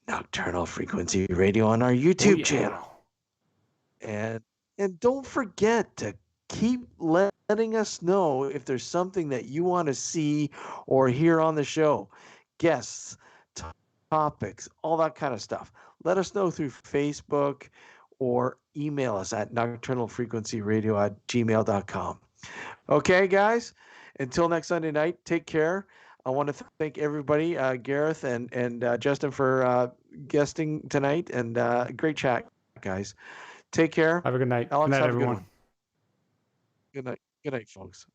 Nocturnal Frequency Radio on our YouTube channel. And don't forget to keep letting us know if there's something that you want to see or hear on the show. Guests, topics, all that kind of stuff. Let us know through Facebook or email us at nocturnalfrequencyradio@gmail.com. Okay, guys? Until next Sunday night, take care. I want to thank everybody, Gareth and Justin for guesting tonight, and great chat, guys. Take care. Have a good night. Alex, Good night, have everyone. a good one. Good night. Good night, folks.